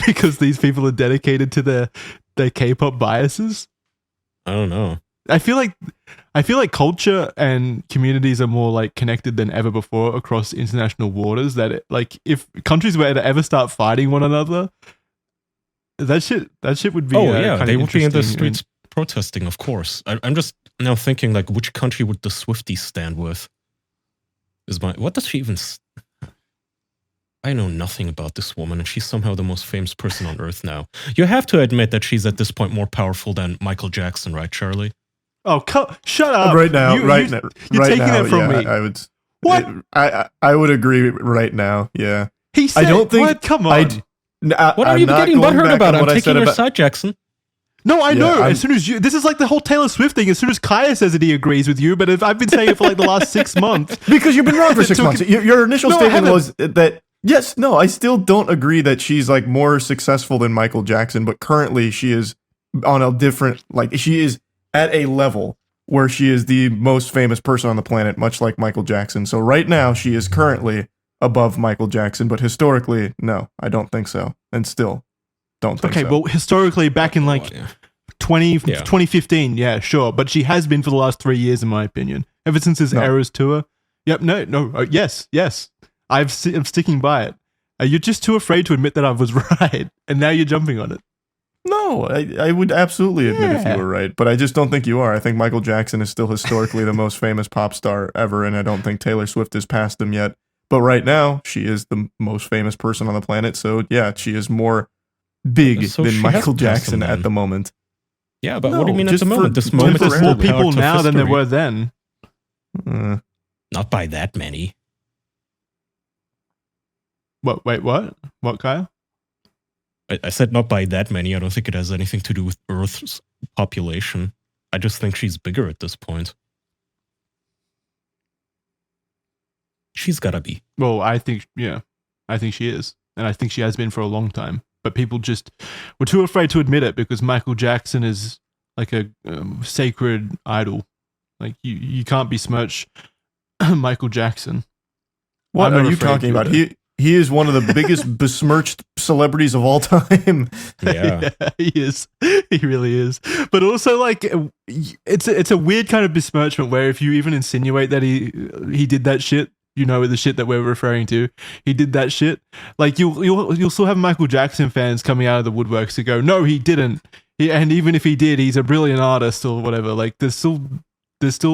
because these people are dedicated to their K-pop biases? I don't know. I feel like culture and communities are more like connected than ever before across international waters. That like if countries were to ever start fighting one another, that shit would be. They would be in the streets protesting. Of course, I'm just now thinking like, which country would the Swifties stand with? What does she even? I know nothing about this woman, and she's somehow the most famous person on Earth now. You have to admit that she's at this point more powerful than Michael Jackson, right, Charlie? Oh, shut up! Right now, you're taking now, it from me. I would. What? I would agree right now. Yeah. He said, I don't think. What? Come on. What are you getting butthurt about? I'm taking your side, Jackson. No, I know. As soon as this is like the whole Taylor Swift thing. As soon as Kaya says that he agrees with you, but I've been saying it for like the last 6 months. Because you've been wrong for 6 months. Your initial statement was that, yes, no, I still don't agree that she's like more successful than Michael Jackson, but currently she is on a different, like she is at a level where she is the most famous person on the planet, much like Michael Jackson. So right now she is currently above Michael Jackson, but historically, no, I don't think so. And still don't think so. Okay, well, historically, back in like 2015, yeah, sure. But she has been for the last 3 years, in my opinion. Ever since this Eras tour. Yep, no. Yes. I'm sticking by it. You're just too afraid to admit that I was right. And now you're jumping on it. No, I would absolutely admit if you were right. But I just don't think you are. I think Michael Jackson is still historically the most famous pop star ever. And I don't think Taylor Swift has passed him yet. But right now, she is the most famous person on the planet. So yeah, she is more big than Michael Jackson at the moment. Yeah, but what do you mean at the moment? This moment there's more people now than there were then. Not by that many. What? Wait, what? What, Kyle? I said not by that many. I don't think it has anything to do with Earth's population. I just think she's bigger at this point. She's gotta be. Well, I think she is. And I think she has been for a long time. But people just were too afraid to admit it because Michael Jackson is like a sacred idol. Like you can't besmirch Michael Jackson. What are you talking about? He is one of the biggest besmirched celebrities of all time. Yeah. He is. He really is. But also, like, it's a weird kind of besmirchment where if you even insinuate that he did that shit, you know, the shit that we're referring to, he did that shit. Like you'll still have Michael Jackson fans coming out of the woodworks to go, no, he didn't. And even if he did, he's a brilliant artist or whatever. Like there's still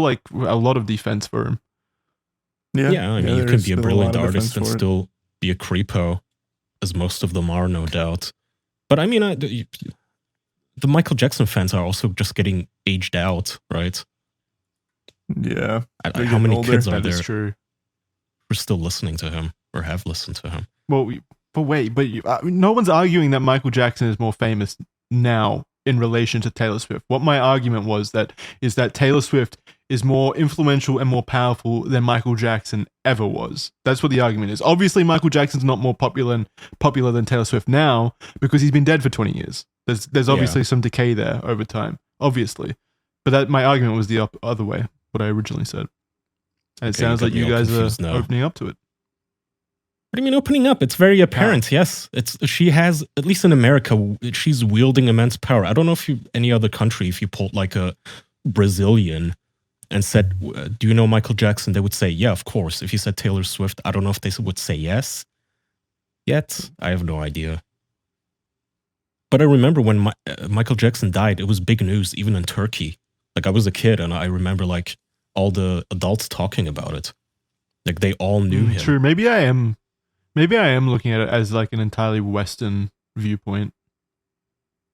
like a lot of defense for him. Yeah, I mean, you could be a brilliant artist and still be a creepo, as most of them are, no doubt. But I mean, the Michael Jackson fans are also just getting aged out, right? Yeah. How many kids are there? That's true. We're still listening to him or have listened to him. Well, no one's arguing that Michael Jackson is more famous now in relation to Taylor Swift. What my argument is that Taylor Swift is more influential and more powerful than Michael Jackson ever was. That's what the argument is. Obviously, Michael Jackson's not more popular than Taylor Swift now because he's been dead for 20 years. There's obviously some decay there over time, obviously. But my argument was the other way, what I originally said. And it sounds like you guys are opening up to it. What do you mean opening up? It's very apparent. Yes, she has, at least in America, she's wielding immense power. I don't know if any other country, if you pulled like a Brazilian and said, "Do you know Michael Jackson?" They would say, "Yeah, of course." If you said Taylor Swift, I don't know if they would say yes. Yet, I have no idea. But I remember when Michael Jackson died, it was big news, even in Turkey. Like I was a kid, and I remember like all the adults talking about it. Like they all knew him. True. Maybe I am looking at it as like an entirely Western viewpoint.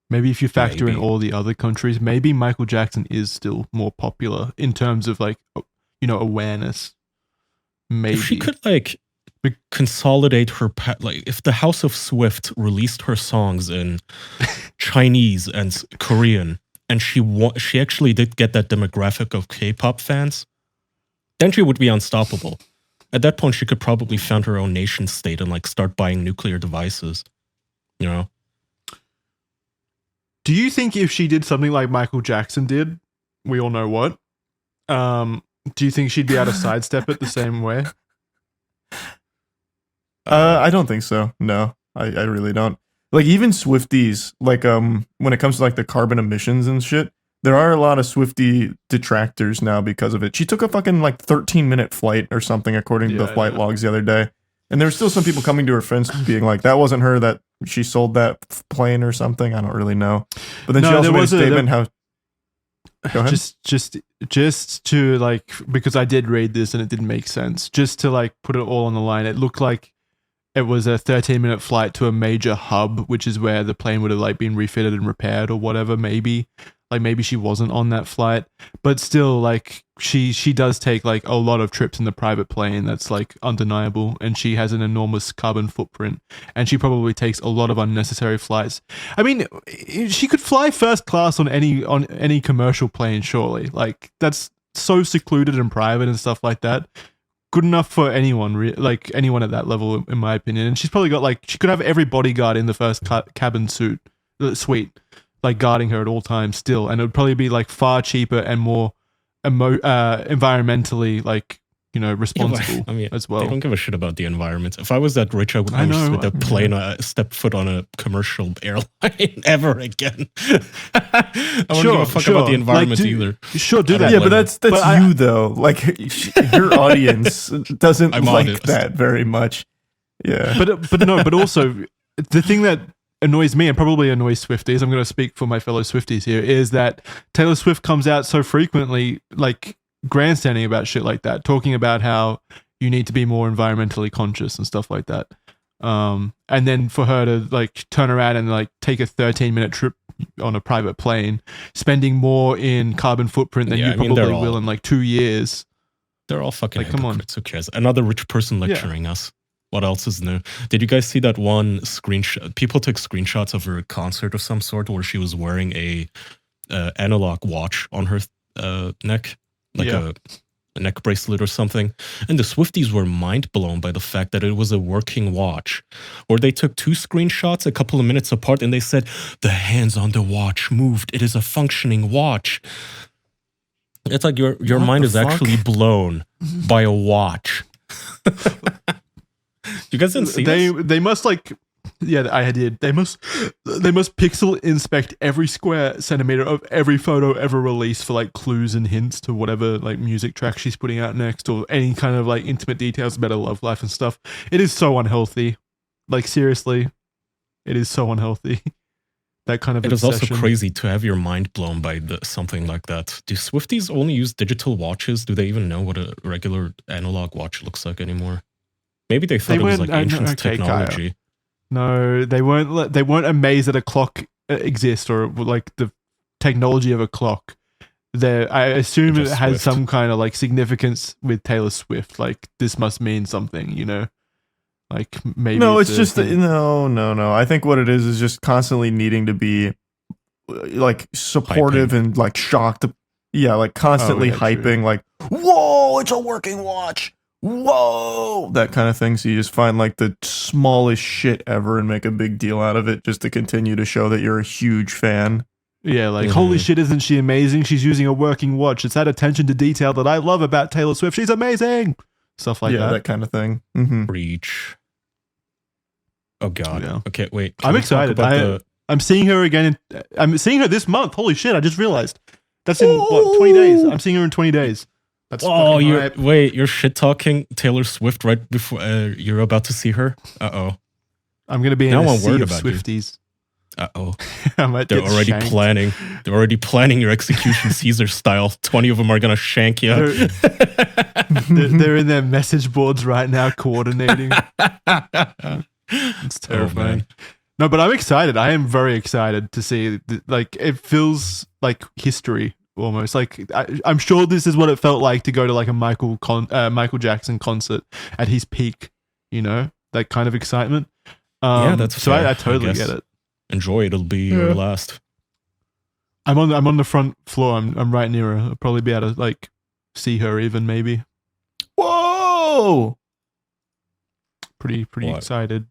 Maybe if you factor in all the other countries, maybe Michael Jackson is still more popular in terms of like, awareness. Maybe. If she could like consolidate her, like if the House of Swift released her songs in Chinese and Korean, and she actually did get that demographic of K-pop fans, then she would be unstoppable. At that point, she could probably found her own nation state and like start buying nuclear devices. You know? Do you think if she did something like Michael Jackson did, we all know what, do you think she'd be able to sidestep it the same way? I don't think so. No, I really don't. Like even Swifties, like when it comes to like the carbon emissions and shit, there are a lot of Swiftie detractors now because of it. She took a fucking like 13-minute flight or something, according to the flight logs the other day. And there were still some people coming to her fence being like, that wasn't her, that she sold that plane or something. I don't really know. But then she also made a statement how... Go ahead. Just to like, because I did read this and it didn't make sense, just to like put it all on the line, it looked like it was a 13-minute flight to a major hub, which is where the plane would have like been refitted and repaired or whatever, maybe. Like maybe she wasn't on that flight, but still like she does take like a lot of trips in the private plane. That's like undeniable. And she has an enormous carbon footprint and she probably takes a lot of unnecessary flights. I mean, she could fly first class on any commercial plane, surely. Like that's so secluded and private and stuff like that. Good enough for anyone, like anyone at that level, in my opinion. And she's probably got like, she could have every bodyguard in the first cabin suite, like guarding her at all times still. And it would probably be like far cheaper and more environmentally like, responsible as well. They don't give a shit about the environment. If I was that rich, I would never step foot on a commercial airline ever again. I wouldn't give a fuck about the environment either. Sure, do that. Yeah, but that's you though. Like your audience doesn't like that very much. Yeah, but also the thing that annoys me and probably annoys Swifties, I'm going to speak for my fellow Swifties here, is that Taylor Swift comes out so frequently, like grandstanding about shit like that, talking about how you need to be more environmentally conscious and stuff like that. And then for her to like turn around and like take a 13-minute trip on a private plane, spending more in carbon footprint than you probably will in like 2 years. They're all fucking like, come on. Who cares? Another rich person lecturing us. What else is new? Did you guys see that one screenshot? People took screenshots of her concert of some sort where she was wearing a analog watch on her neck, like a neck bracelet or something. And the Swifties were mind blown by the fact that it was a working watch. Or they took two screenshots a couple of minutes apart and they said, the hands on the watch moved. It is a functioning watch. It's like your mind is actually blown by a watch. You guys didn't see this? They must like, yeah, I did. They must pixel inspect every square centimeter of every photo ever released for like clues and hints to whatever like music track she's putting out next or any kind of like intimate details about her love life and stuff. It is so unhealthy. Like seriously, it is so unhealthy. That kind of obsession. It is also crazy to have your mind blown by something like that. Do Swifties only use digital watches? Do they even know what a regular analog watch looks like anymore? Maybe they thought it was like ancient technology. Kyle. No, they weren't amazed that a clock exists or like the technology of a clock. I assume it has some kind of like significance with Taylor Swift. Like this must mean something, Like maybe no, it's just no. I think what it is just constantly needing to be like supportive hyping. And like shocked. Yeah, like constantly hyping, true. Like, whoa, it's a working watch. Whoa, that kind of thing. So you just find like the smallest shit ever and make a big deal out of it just to continue to show that you're a huge fan. Yeah, like, holy shit, isn't she amazing? She's using a working watch. It's that attention to detail that I love about Taylor Swift. She's amazing. Stuff like that. Yeah, that kind of thing. Mm-hmm. Preach. Oh, God. Yeah. Okay, wait. I'm excited. I'm seeing her again. I'm seeing her this month. Holy shit, I just realized. That's in, 20 days? I'm seeing her in 20 days. That's you're shit-talking Taylor Swift right before you're about to see her? Uh-oh. I'm going to be in a sea of Swifties. Uh-oh. They're already planning. They're already planning your execution Caesar style. 20 of them are going to shank you. They're in their message boards right now coordinating. It's terrifying. No, but I'm excited. I am very excited to see. Like, it feels like history almost. Like, I'm sure this is what it felt like to go to like a Michael Jackson concert at his peak. You know, that kind of excitement. Yeah, that's so. Fair, I totally get it. Enjoy. It'll be your last. I'm on the front floor. I'm right near her. I'll probably be able to like see her even maybe. Whoa! Pretty excited.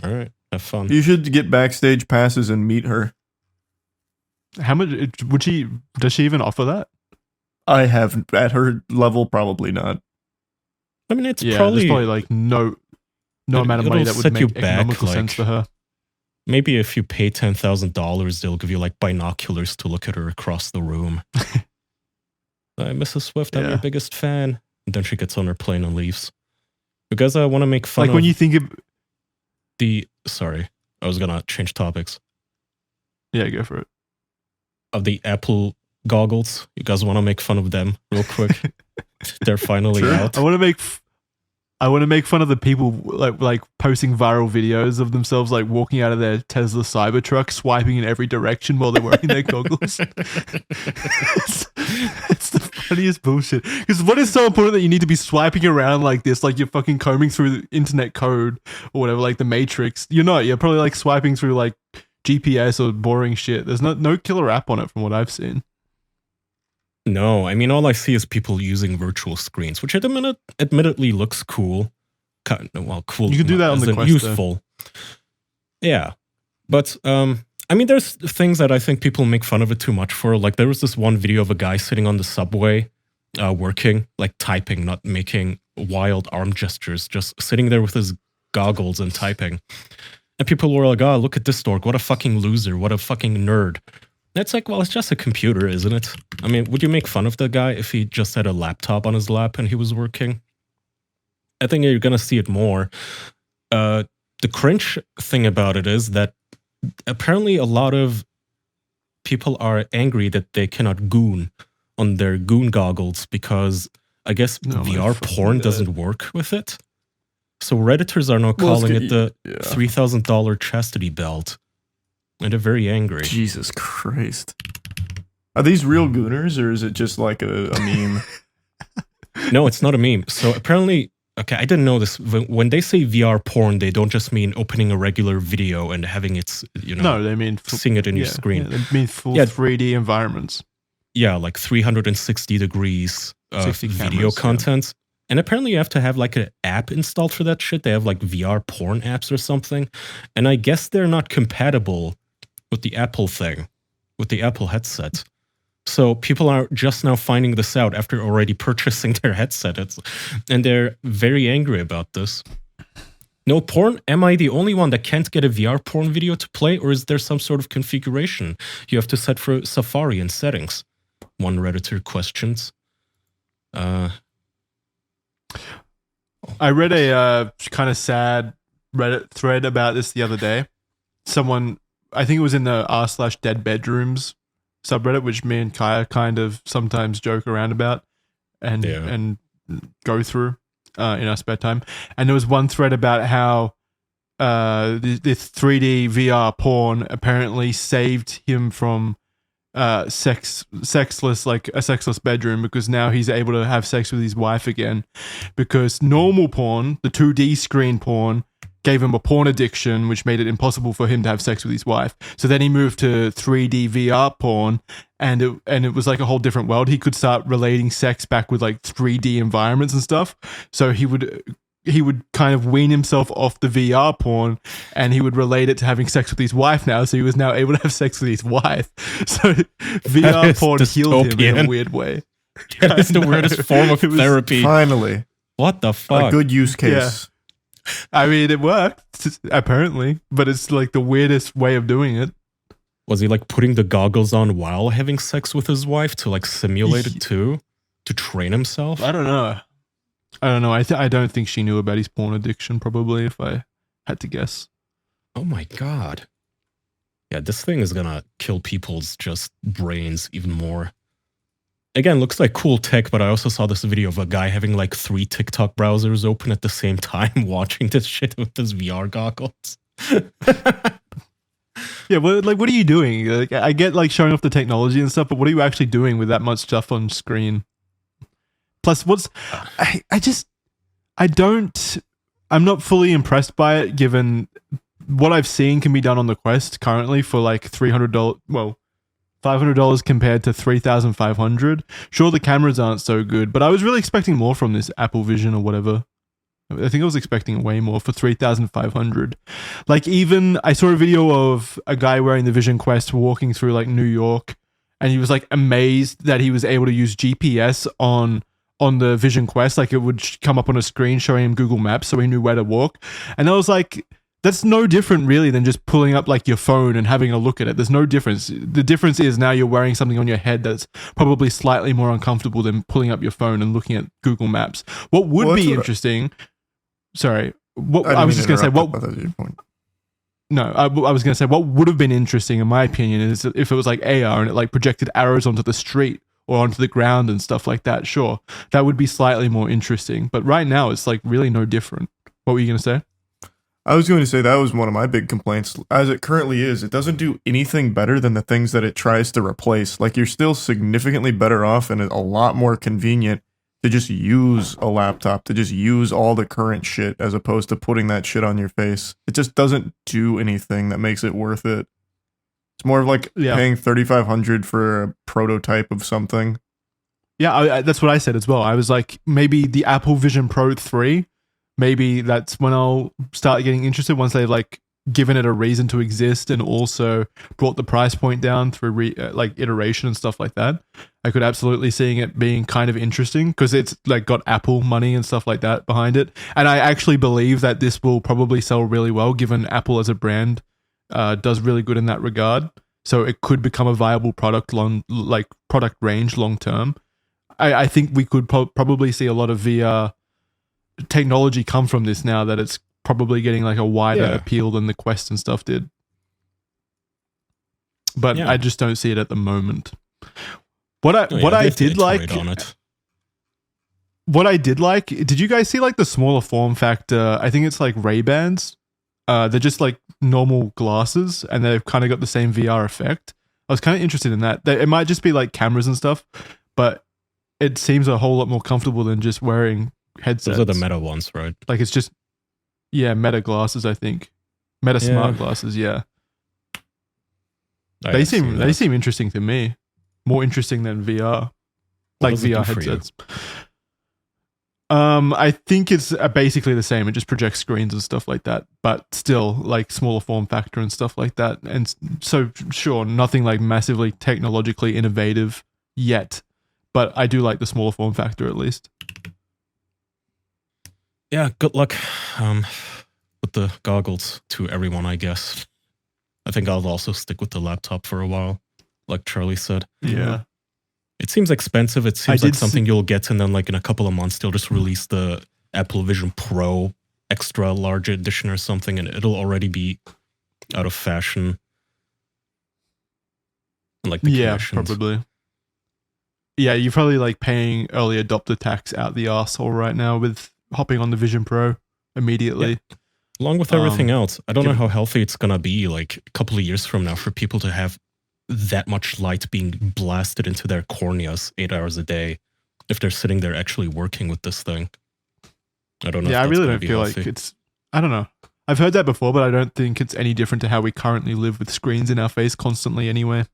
All right, have fun. You should get backstage passes and meet her. How much would she? Does she even offer that? I have at her level, probably not. I mean, it's there's probably like no amount of money that would make economical sense for her. Maybe if you pay $10,000, they'll give you like binoculars to look at her across the room. Mrs. Swift, I'm your biggest fan. And then she gets on her plane and leaves. Because I want to make fun like of when you think of sorry, I was gonna change topics. Yeah, go for it. Of the Apple goggles, you guys want to make fun of them real quick? They're finally out. I want to make fun of the people like posting viral videos of themselves like walking out of their Tesla Cybertruck, swiping in every direction while they're wearing their goggles. It's the funniest bullshit. Because what is so important that you need to be swiping around like this, like you're fucking combing through the internet code or whatever, like the Matrix? You're not. You're probably like swiping through like GPS or boring shit. There's no killer app on it from what I've seen. No, I mean, all I see is people using virtual screens, which at the minute admittedly looks cool. Well, cool. You can do that on the Quest, useful. Though. Yeah. But, I mean, there's things that I think people make fun of it too much for. Like, there was this one video of a guy sitting on the subway working, like typing, not making wild arm gestures, just sitting there with his goggles and typing. And people were like, oh, look at this dork. What a fucking loser. What a fucking nerd. It's like, well, it's just a computer, isn't it? I mean, would you make fun of the guy if he just had a laptop on his lap and he was working? I think you're going to see it more. The cringe thing about it is that apparently a lot of people are angry that they cannot goon on their goon goggles because I guess VR porn doesn't work with it. So Redditors are now calling it the $3,000 chastity belt. And they're very angry. Jesus Christ. Are these real gooners or is it just like a meme? No, it's not a meme. So apparently, okay, I didn't know this. When they say VR porn, they don't just mean opening a regular video and having it, no, they mean seeing it in your screen. Yeah, they mean full 3D environments. Yeah, like 360 degrees video content. And apparently you have to have like an app installed for that shit. They have like VR porn apps or something. And I guess they're not compatible with the Apple thing, with the Apple headset. So people are just now finding this out after already purchasing their headset. And they're very angry about this. No porn? Am I the only one that can't get a VR porn video to play? Or is there some sort of configuration you have to set for Safari in settings? One Redditor questions. I read a kind of sad Reddit thread about this the other day. Someone, I think it was in the r/dead bedrooms subreddit, which me and Kaya kind of sometimes joke around about and go through in our spare time. And there was one thread about how this 3D VR porn apparently saved him from sexless, like a sexless bedroom, because now he's able to have sex with his wife again, because normal porn, the 2D screen porn, gave him a porn addiction, which made it impossible for him to have sex with his wife. So then he moved to 3D VR porn, and it was like a whole different world. He could start relating sex back with like 3D environments and stuff. So he would kind of wean himself off the VR porn, and he would relate it to having sex with his wife now. So he was now able to have sex with his wife. So VR porn healed him in a weird way. That is the weirdest form of therapy. Finally. What the fuck? A good use case. Yeah. I mean, it worked, apparently, but it's like the weirdest way of doing it. Was he like putting the goggles on while having sex with his wife to like simulate it too? To train himself? I don't know. I don't think she knew about his porn addiction, probably, if I had to guess. Oh my god. Yeah, this thing is gonna kill people's just brains even more. Again, looks like cool tech, but I also saw this video of a guy having like 3 TikTok browsers open at the same time watching this shit with his VR goggles. Yeah, well, like, what are you doing? Like, I get like showing off the technology and stuff, but what are you actually doing with that much stuff on screen? Plus, I'm not fully impressed by it, given what I've seen can be done on the Quest currently for like $300, well, $500 compared to $3,500. Sure, the cameras aren't so good, but I was really expecting more from this Apple Vision or whatever. I think I was expecting way more for $3,500. Like, even I saw a video of a guy wearing the Vision Quest walking through like New York, and he was like amazed that he was able to use GPS on the Vision Quest. Like, it would come up on a screen showing him Google Maps, so he knew where to walk. And I was like, that's no different really than just pulling up like your phone and having a look at it. There's no difference. The difference is now you're wearing something on your head that's probably slightly more uncomfortable than pulling up your phone and looking at Google Maps. What would be interesting... Sorry. I was just going to say, I was going to say, what would have been interesting, in my opinion, is if it was like AR and it like projected arrows onto the street or onto the ground and stuff like that. Sure, that would be slightly more interesting. But right now, it's like really no different. What were you going to say? I was going to say that was one of my big complaints. As it currently is, it doesn't do anything better than the things that it tries to replace. Like, you're still significantly better off and a lot more convenient to just use a laptop, to just use all the current shit as opposed to putting that shit on your face. It just doesn't do anything that makes it worth it. It's more of like paying $3,500 for a prototype of something. Yeah, that's what I said as well. I was like, maybe the Apple Vision Pro 3, maybe that's when I'll start getting interested, once they've like given it a reason to exist and also brought the price point down through like iteration and stuff like that. I could absolutely seeing it being kind of interesting because it's like got Apple money and stuff like that behind it. And I actually believe that this will probably sell really well, given Apple as a brand does really good in that regard. So it could become a viable product product range long term. I think we could probably see a lot of VR technology come from this now that it's probably getting like a wider appeal than the Quest and stuff did. But I just don't see it at the moment. What I did like, did you guys see like the smaller form factor? I think it's like Ray-Bans. They're just like normal glasses and they've kind of got the same VR effect. I was kind of interested in that. It might just be like cameras and stuff, but it seems a whole lot more comfortable than just wearing headsets. Those are the Meta ones, right? Like, it's just, Meta glasses, I think. Meta smart glasses, They seem interesting to me. More interesting than VR. Like VR headsets. I think it's basically the same. It just projects screens and stuff like that, but still like smaller form factor and stuff like that. And so sure, nothing like massively technologically innovative yet, but I do like the smaller form factor at least. Yeah, good luck with the goggles to everyone, I guess. I think I'll also stick with the laptop for a while, like Charlie said. Yeah. It seems expensive. It seems like something you'll get, and then like in a couple of months, they'll just release the Apple Vision Pro extra large edition or something, and it'll already be out of fashion. And like the probably. Yeah, you're probably like paying early adopter tax out the arsehole right now with hopping on the Vision Pro immediately. Yeah. Along with everything else, I don't know how healthy it's gonna be like a couple of years from now for people to have that much light being blasted into their corneas 8 hours a day if they're sitting there actually working with this thing. I don't know. Yeah, if I really don't be feel healthy. like it's. I don't know. I've heard that before, but I don't think it's any different to how we currently live with screens in our face constantly anyway.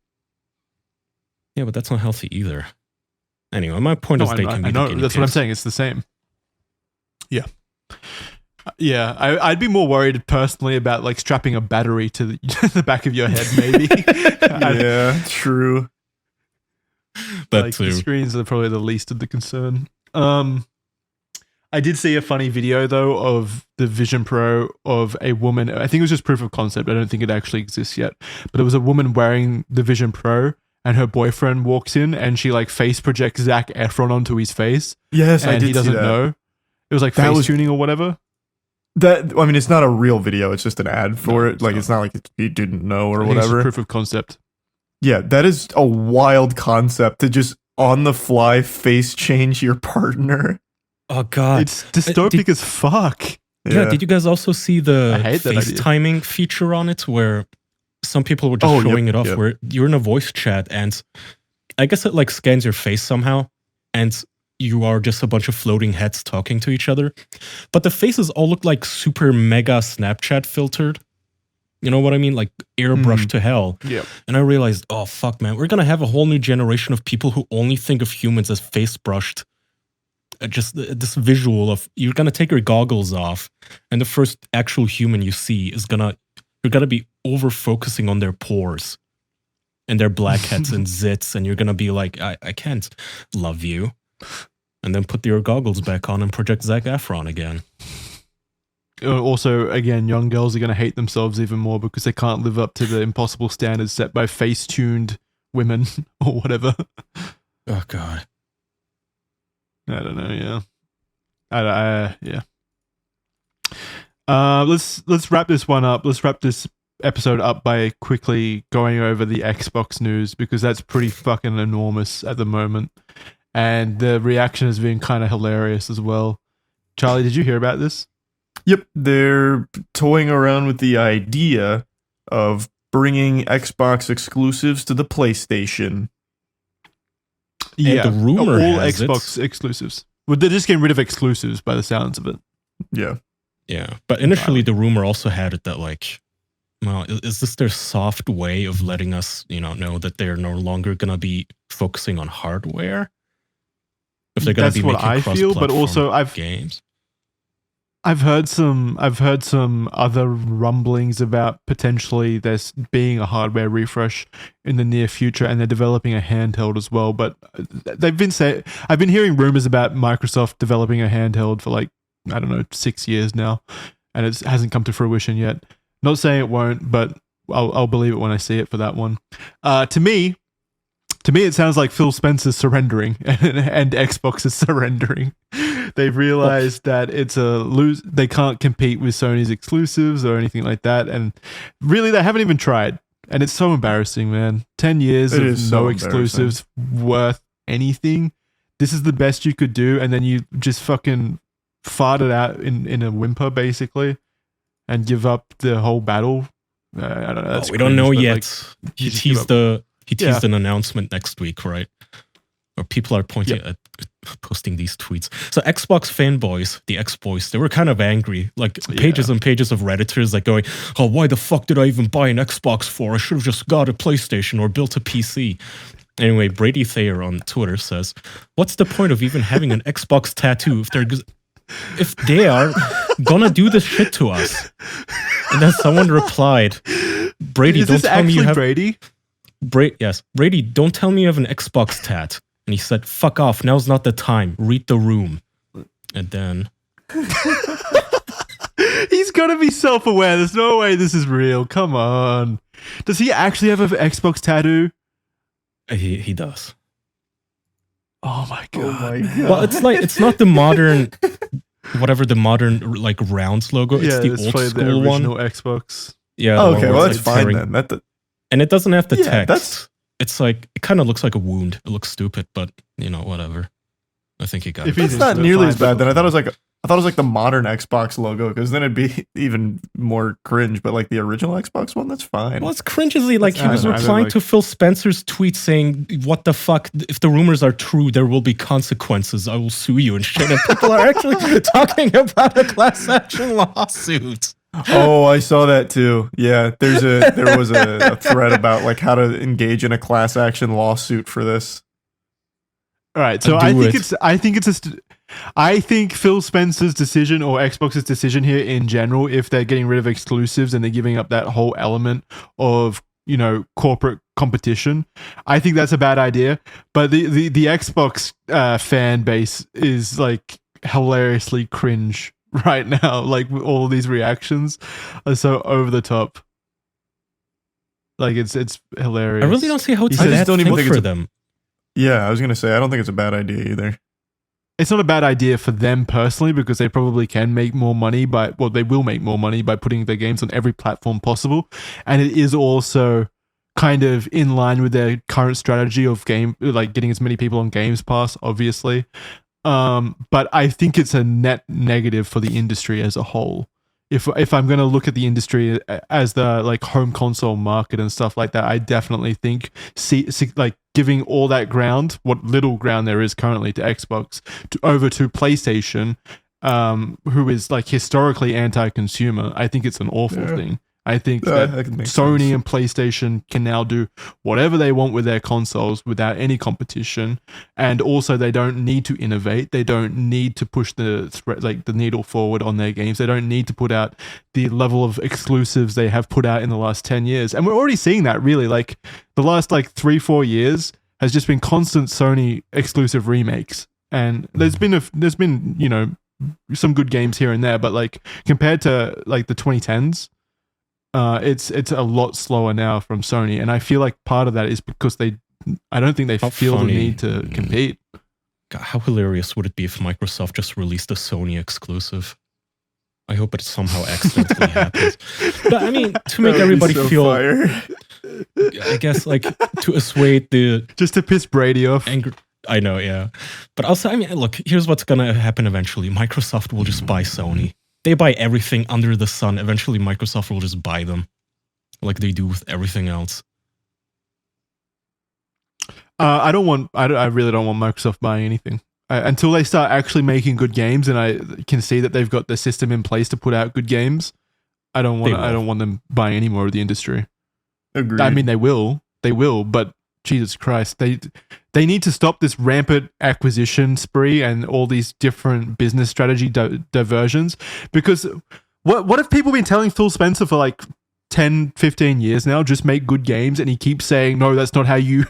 Yeah, but that's not healthy either. Anyway, my point is they can be the guinea that's what I'm pigs. saying. It's the same. Yeah. Yeah, I'd be more worried personally about like strapping a battery to the back of your head, maybe. Yeah, true. That like, too. the screens are probably the least of the concern. I did see a funny video though of the Vision Pro of a woman. I think it was just proof of concept. I don't think it actually exists yet. But it was a woman wearing the Vision Pro, and her boyfriend walks in, and she like face projects Zac Efron onto his face. Yes, and I did he doesn't see that. know. It was like face tuning or whatever. That, I mean, it's not a real video. It's just an ad for it. Like, it's not like he didn't know or whatever. It's proof of concept. Yeah, that is a wild concept to just on the fly face change your partner. Oh god, it's dystopic as fuck. Yeah, did you guys also see the FaceTiming idea. feature on it where some people were just showing it off where you're in a voice chat and I guess it like scans your face somehow and you are just a bunch of floating heads talking to each other. But the faces all look like super mega Snapchat filtered. You know what I mean? Like airbrushed to hell. Yeah. And I realized, oh fuck man, we're gonna have a whole new generation of people who only think of humans as face brushed. Just this visual of you're gonna take your goggles off, and the first actual human you see is you're gonna be over focusing on their pores and their blackheads and zits, and you're gonna be like, I can't love you, and then put your goggles back on and project Zac Efron again. Also, again, young girls are gonna hate themselves even more because they can't live up to the impossible standards set by face-tuned women or whatever. Oh god. I don't know. Yeah. Yeah. Let's wrap this one up. Let's wrap this episode up by quickly going over the Xbox news because that's pretty fucking enormous at the moment, and the reaction has been kind of hilarious as well. Charlie, did you hear about this? Yep, they're toying around with the idea of bringing Xbox exclusives to the PlayStation. Yeah, and the rumor all has Xbox exclusives. Well, they're just getting rid of exclusives by the sounds of it. Yeah. Yeah. But initially the rumor also had it that like, well, is this their soft way of letting us, know that they're no longer going to be focusing on hardware? If they're going to be making I feel, but also games. I've heard some other rumblings about potentially there's being a hardware refresh in the near future, and they're developing a handheld as well. But I've been hearing rumors about Microsoft developing a handheld for like, I don't know, 6 years now, and it hasn't come to fruition yet. Not saying it won't, but I'll believe it when I see it for that one. To me, it sounds like Phil Spencer's surrendering and Xbox is surrendering. They've realized that it's they can't compete with Sony's exclusives or anything like that. And really, they haven't even tried. And it's so embarrassing, man. 10 years of no exclusives worth anything. This is the best you could do. And then you just fucking fart it out in a whimper, basically, and give up the whole battle. I don't know. We don't know yet. Like, he teased an announcement next week, right? Or people are pointing at posting these tweets. So Xbox fanboys, the X-boys, they were kind of angry. Like pages and pages of Redditors like going, oh, why the fuck did I even buy an Xbox for? I should have just got a PlayStation or built a PC. Anyway, Brady Thayer on Twitter says, what's the point of even having an Xbox tattoo if they are gonna do this shit to us? And then someone replied, Brady, don't tell me you have... Brady? Yes. Brady, don't tell me you have an Xbox tat. And he said, fuck off, now's not the time. Read the room. And then... He's got to be self-aware. There's no way this is real. Come on. Does he actually have an Xbox tattoo? He does. Oh my god. Oh my god. Well, it's not the modern... whatever the modern like rounds logo. It's the old school one. Xbox. Yeah. Oh, okay, well that's fine then. And it doesn't have the text. It's like it kind of looks like a wound. It looks stupid, but whatever. I think he got it. That's not nearly as bad then. I I thought it was like the modern Xbox logo, because then it'd be even more cringe. But like the original Xbox one, that's fine. Well, it's cringezy. Like he was replying to Phil Spencer's tweet saying, "What the fuck? If the rumors are true, there will be consequences. I will sue you and shit." And people are actually talking about a class action lawsuit. Oh, I saw that too. Yeah, there was a thread about like how to engage in a class action lawsuit for this. All right, so I think Phil Spencer's decision or Xbox's decision here in general, if they're getting rid of exclusives and they're giving up that whole element of, you know, corporate competition, I think that's a bad idea. But the Xbox fan base is like hilariously cringe right now. Like all these reactions are so over the top. Like it's hilarious. I really don't see how it's a bad thing for them. Yeah, I was gonna say I don't think it's a bad idea either. It's not a bad idea for them personally, because they probably can make more money they will make more money by putting their games on every platform possible. And it is also kind of in line with their current strategy of getting as many people on Games Pass, obviously. But I think it's a net negative for the industry as a whole. If I'm going to look at the industry as the like home console market and stuff like that, I definitely think like giving all that ground, what little ground there is currently, to Xbox over to PlayStation, who is like historically anti-consumer, I think it's an awful thing. I think that Sony and PlayStation can now do whatever they want with their consoles without any competition, and also they don't need to innovate. They don't need to push the needle forward on their games. They don't need to put out the level of exclusives they have put out in the last 10 years. And we're already seeing that, really. Like the last 3-4 years has just been constant Sony exclusive remakes, and there's been you know, some good games here and there, but like compared to like the 2010s. It's a lot slower now from Sony, and I feel like part of that is because I don't think they feel the need to compete. God, how hilarious would it be if Microsoft just released a Sony exclusive? I hope it somehow accidentally happens. But I mean, to make everybody feel, I guess, like to assuage just to piss Brady off. Anger. I know, yeah. But also, I mean, look, here's what's gonna happen eventually. Microsoft will just buy Sony. They buy everything under the sun. Eventually, Microsoft will just buy them, like they do with everything else. I really don't want Microsoft buying anything until they start actually making good games, and I can see that they've got the system in place to put out good games. I don't want them buying any more of the industry. Agreed. I mean, they will, but Jesus Christ, they need to stop this rampant acquisition spree and all these different business strategy diversions. Because what have people been telling Phil Spencer for like 10, 15 years now? Just make good games, and he keeps saying, no, that's not how you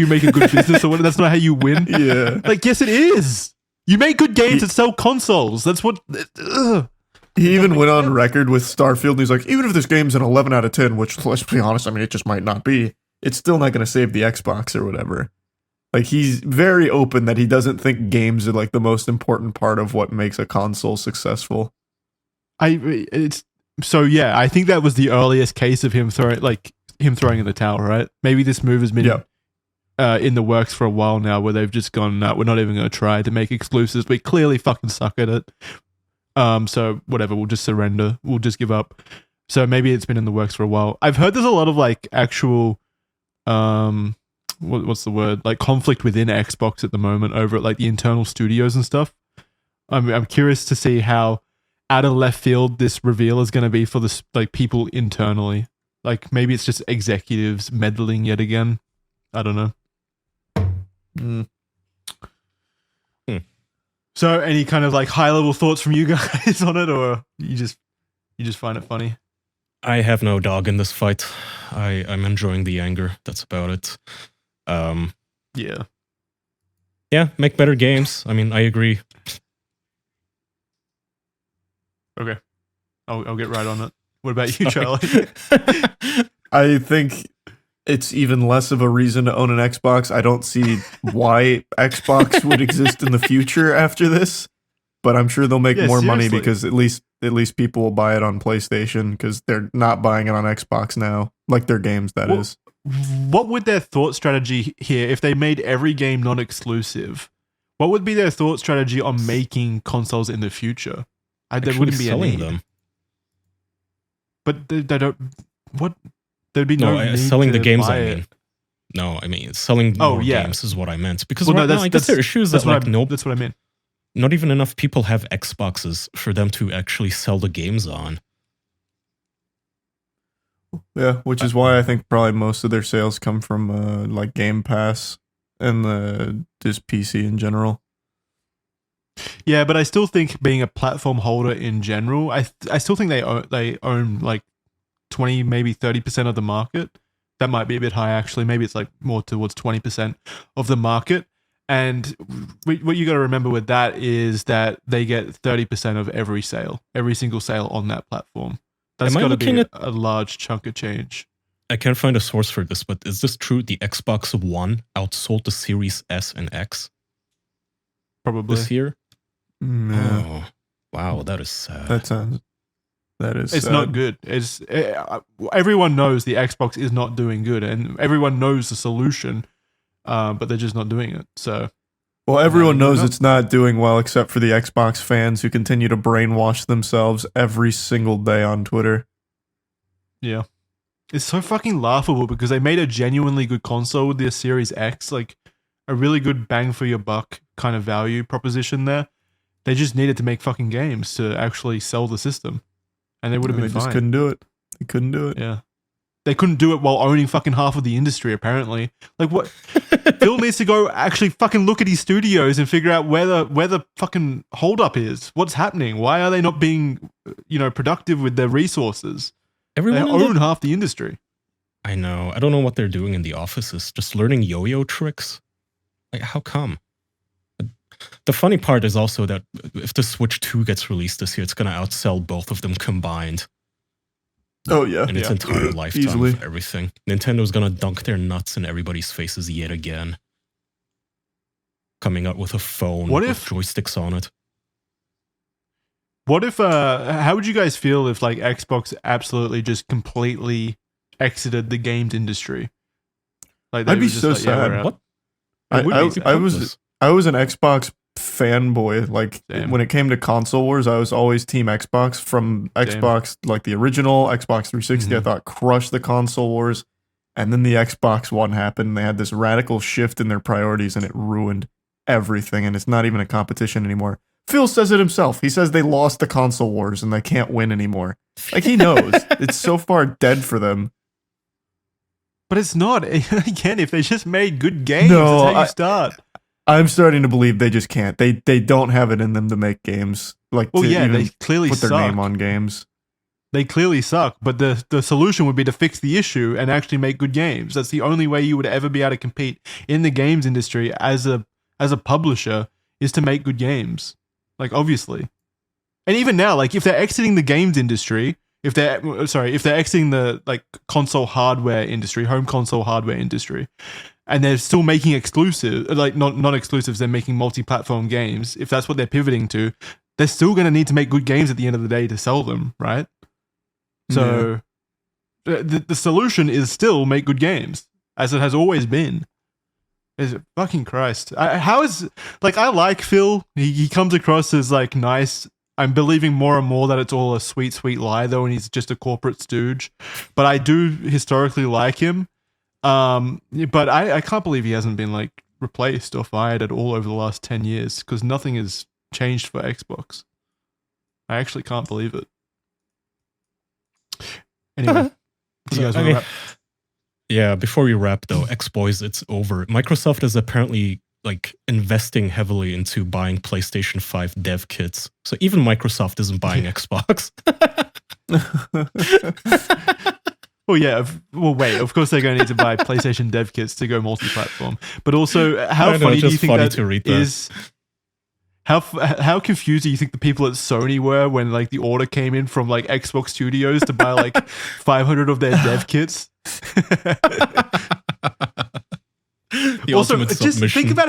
make a good business, or that's not how you win. Yeah. Like, yes, it is. You make good games that sell consoles. That's what. He even went on record with Starfield, and he's like, even if this game's an 11 out of 10, which, let's be honest, I mean, it just might not be, it's still not going to save the Xbox or whatever. Like, he's very open that he doesn't think games are like the most important part of what makes a console successful. I think that was the earliest case of him throwing in the towel, right? Maybe this move has been in the works for a while now, where they've just gone, no, we're not even going to try to make exclusives. We clearly fucking suck at it. So whatever, we'll just surrender. We'll just give up. So maybe it's been in the works for a while. I've heard there's a lot of like actual, what's the word? Like conflict within Xbox at the moment over at like the internal studios and stuff. I'm curious to see how out of left field this reveal is going to be for the like people internally. Like maybe it's just executives meddling yet again. I don't know. So any kind of like high level thoughts from you guys on it, or you just find it funny? I have no dog in this fight. I'm enjoying the anger. That's about it. Yeah, make better games. I mean, I agree. Okay, I'll get right on it. What about you, Charlie? I think it's even less of a reason to own an Xbox. I don't see why Xbox would exist in the future after this, but I'm sure they'll make more money because at least people will buy it on PlayStation, because they're not buying it on Xbox now, like their games, that is. What would their thought strategy here, if they made every game non-exclusive, What would be their thought strategy on making consoles in the future? There wouldn't be selling any. Them. But they don't. What? There'd be no need selling to the games. buy I mean, no, I mean selling more games is what I meant. Because right now, I guess their issue is that like that's what I mean. Not even enough people have Xboxes for them to actually sell the games on. Yeah, which is why I think probably most of their sales come from like Game Pass and just PC in general. Yeah, but I still think being a platform holder in general, I still think they own like 20, maybe 30% of the market. That might be a bit high actually. Maybe it's like more towards 20% of the market. And what you got to remember with that is that they get 30% of every single sale on that platform. That's got to be a large chunk of change. I can't find a source for this, but is this true? The Xbox One outsold the Series S and X? Probably. This year? Yeah. Oh, wow, that is sad. That is it's sad. not good. Everyone knows the Xbox is not doing good, and everyone knows the solution, but they're just not doing it. So, well, everyone knows it's not doing well except for the Xbox fans who continue to brainwash themselves every single day on Twitter. Yeah. It's so fucking laughable because they made a genuinely good console with their Series X, like a really good bang for your buck kind of value proposition there. They just needed to make fucking games to actually sell the system. And they would have been fine. They just couldn't do it. They couldn't do it. Yeah. They couldn't do it while owning fucking half of the industry, apparently. Like, what? Phil needs to go actually fucking look at his studios and figure out where the fucking holdup is. What's happening? Why are they not being, productive with their resources? They own half the industry. I know. I don't know what they're doing in the offices. Just learning yo-yo tricks? Like, how come? The funny part is also that if the Switch 2 gets released this year, it's going to outsell both of them combined. Oh, yeah. In its entire lifetime of everything. Nintendo's going to dunk their nuts in everybody's faces yet again. Coming out with a phone with joysticks on it. What if, how would you guys feel if like Xbox absolutely just completely exited the games industry? Like I'd be so sad. What? I was an Xbox fanboy. Like when it came to console wars, I was always team Xbox. From Xbox, like the original Xbox 360, I thought crushed the console wars. And then the Xbox One happened. And they had this radical shift in their priorities and it ruined everything. And it's not even a competition anymore. Phil says it himself. He says they lost the console wars and they can't win anymore. Like, he knows. It's so far dead for them. But it's not. Again, if they just made good games, that's how you start. I'm starting to believe they just can't. They don't have it in them to make games. Like, they clearly put their name on games. They clearly suck, but the solution would be to fix the issue and actually make good games. That's the only way you would ever be able to compete in the games industry as a publisher, is to make good games. Like, obviously. And even now, like, if they're exiting the games industry, if they're exiting the like console hardware industry, home console hardware industry, and they're still making exclusive, like not exclusives, they're making multi-platform games. If that's what they're pivoting to, they're still going to need to make good games at the end of the day to sell them, right? So the solution is still make good games, as it has always been. Is it fucking Christ? I like Phil. He comes across as like nice. I'm believing more and more that it's all a sweet, sweet lie though, and he's just a corporate stooge. But I do historically like him. But I can't believe he hasn't been like replaced or fired at all over the last 10 years, because nothing has changed for Xbox. I actually can't believe it. Anyway, you guys want to wrap? Yeah, before we wrap though, X-Boys, it's over. Microsoft is apparently like investing heavily into buying PlayStation 5 dev kits. So even Microsoft isn't buying Xbox. Well, yeah. Well, wait. Of course, they're going to need to buy PlayStation dev kits to go multi-platform. But also, how funny do you think that is? How confused do you think the people at Sony were when like the order came in from like Xbox Studios to buy like 500 of their dev kits? Also, just think about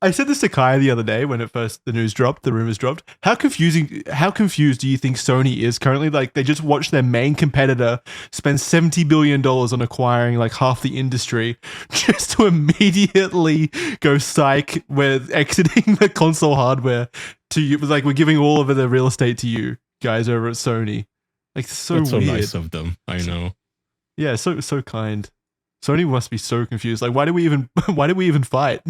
I said this to Kaya the other day when the rumors dropped. How confused do you think Sony is currently? Like, they just watched their main competitor spend $70 billion on acquiring like half the industry just to immediately go psych, we're exiting the console hardware to you. Like, we're giving all of the real estate to you guys over at Sony. Like, That's so nice of them. I know. Yeah, so kind. Sony must be so confused. Like, why do we even fight?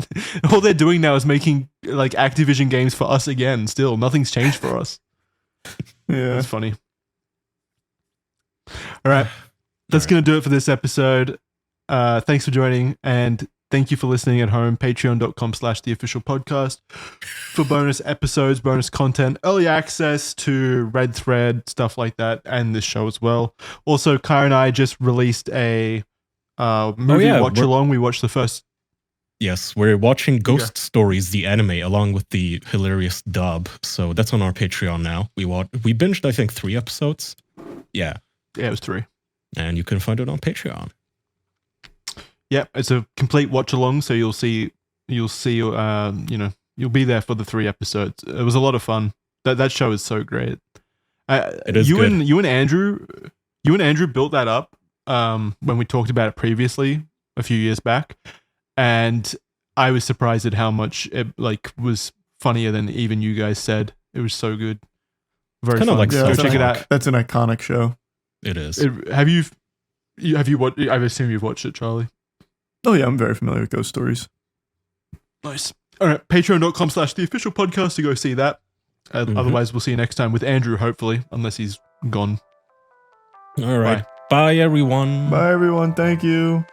All they're doing now is making like Activision games for us again. Still, nothing's changed for us. Yeah, that's funny. All right, that's gonna do it for this episode. Thanks for joining, and thank you for listening at home. Patreon.com/theofficialpodcast for bonus episodes, bonus content, early access to Red Thread, stuff like that, and this show as well. Also, Kaya and I just released a movie watch along. We watched the first. Yes, we're watching Ghost Stories, the anime, along with the hilarious dub. So that's on our Patreon now. We binged, I think, 3 episodes. Yeah, it was 3, and you can find it on Patreon. Yeah, it's a complete watch along. So you'll see, you'll be there for the 3 episodes. It was a lot of fun. That show is so great. It is good. You and Andrew built that up. When we talked about it previously a few years back, and I was surprised at how much it like was funnier than even you guys said. It was so good. Very fun. Like check it out. That's an iconic show. It is. Have you watched? I assume you've watched it, Charlie. Oh yeah, I'm very familiar with Ghost Stories. Nice. All right, patreon.com/theofficialpodcast to go see that. Otherwise, we'll see you next time with Andrew, hopefully, unless he's gone. All right. Bye, everyone. Bye, everyone. Thank you.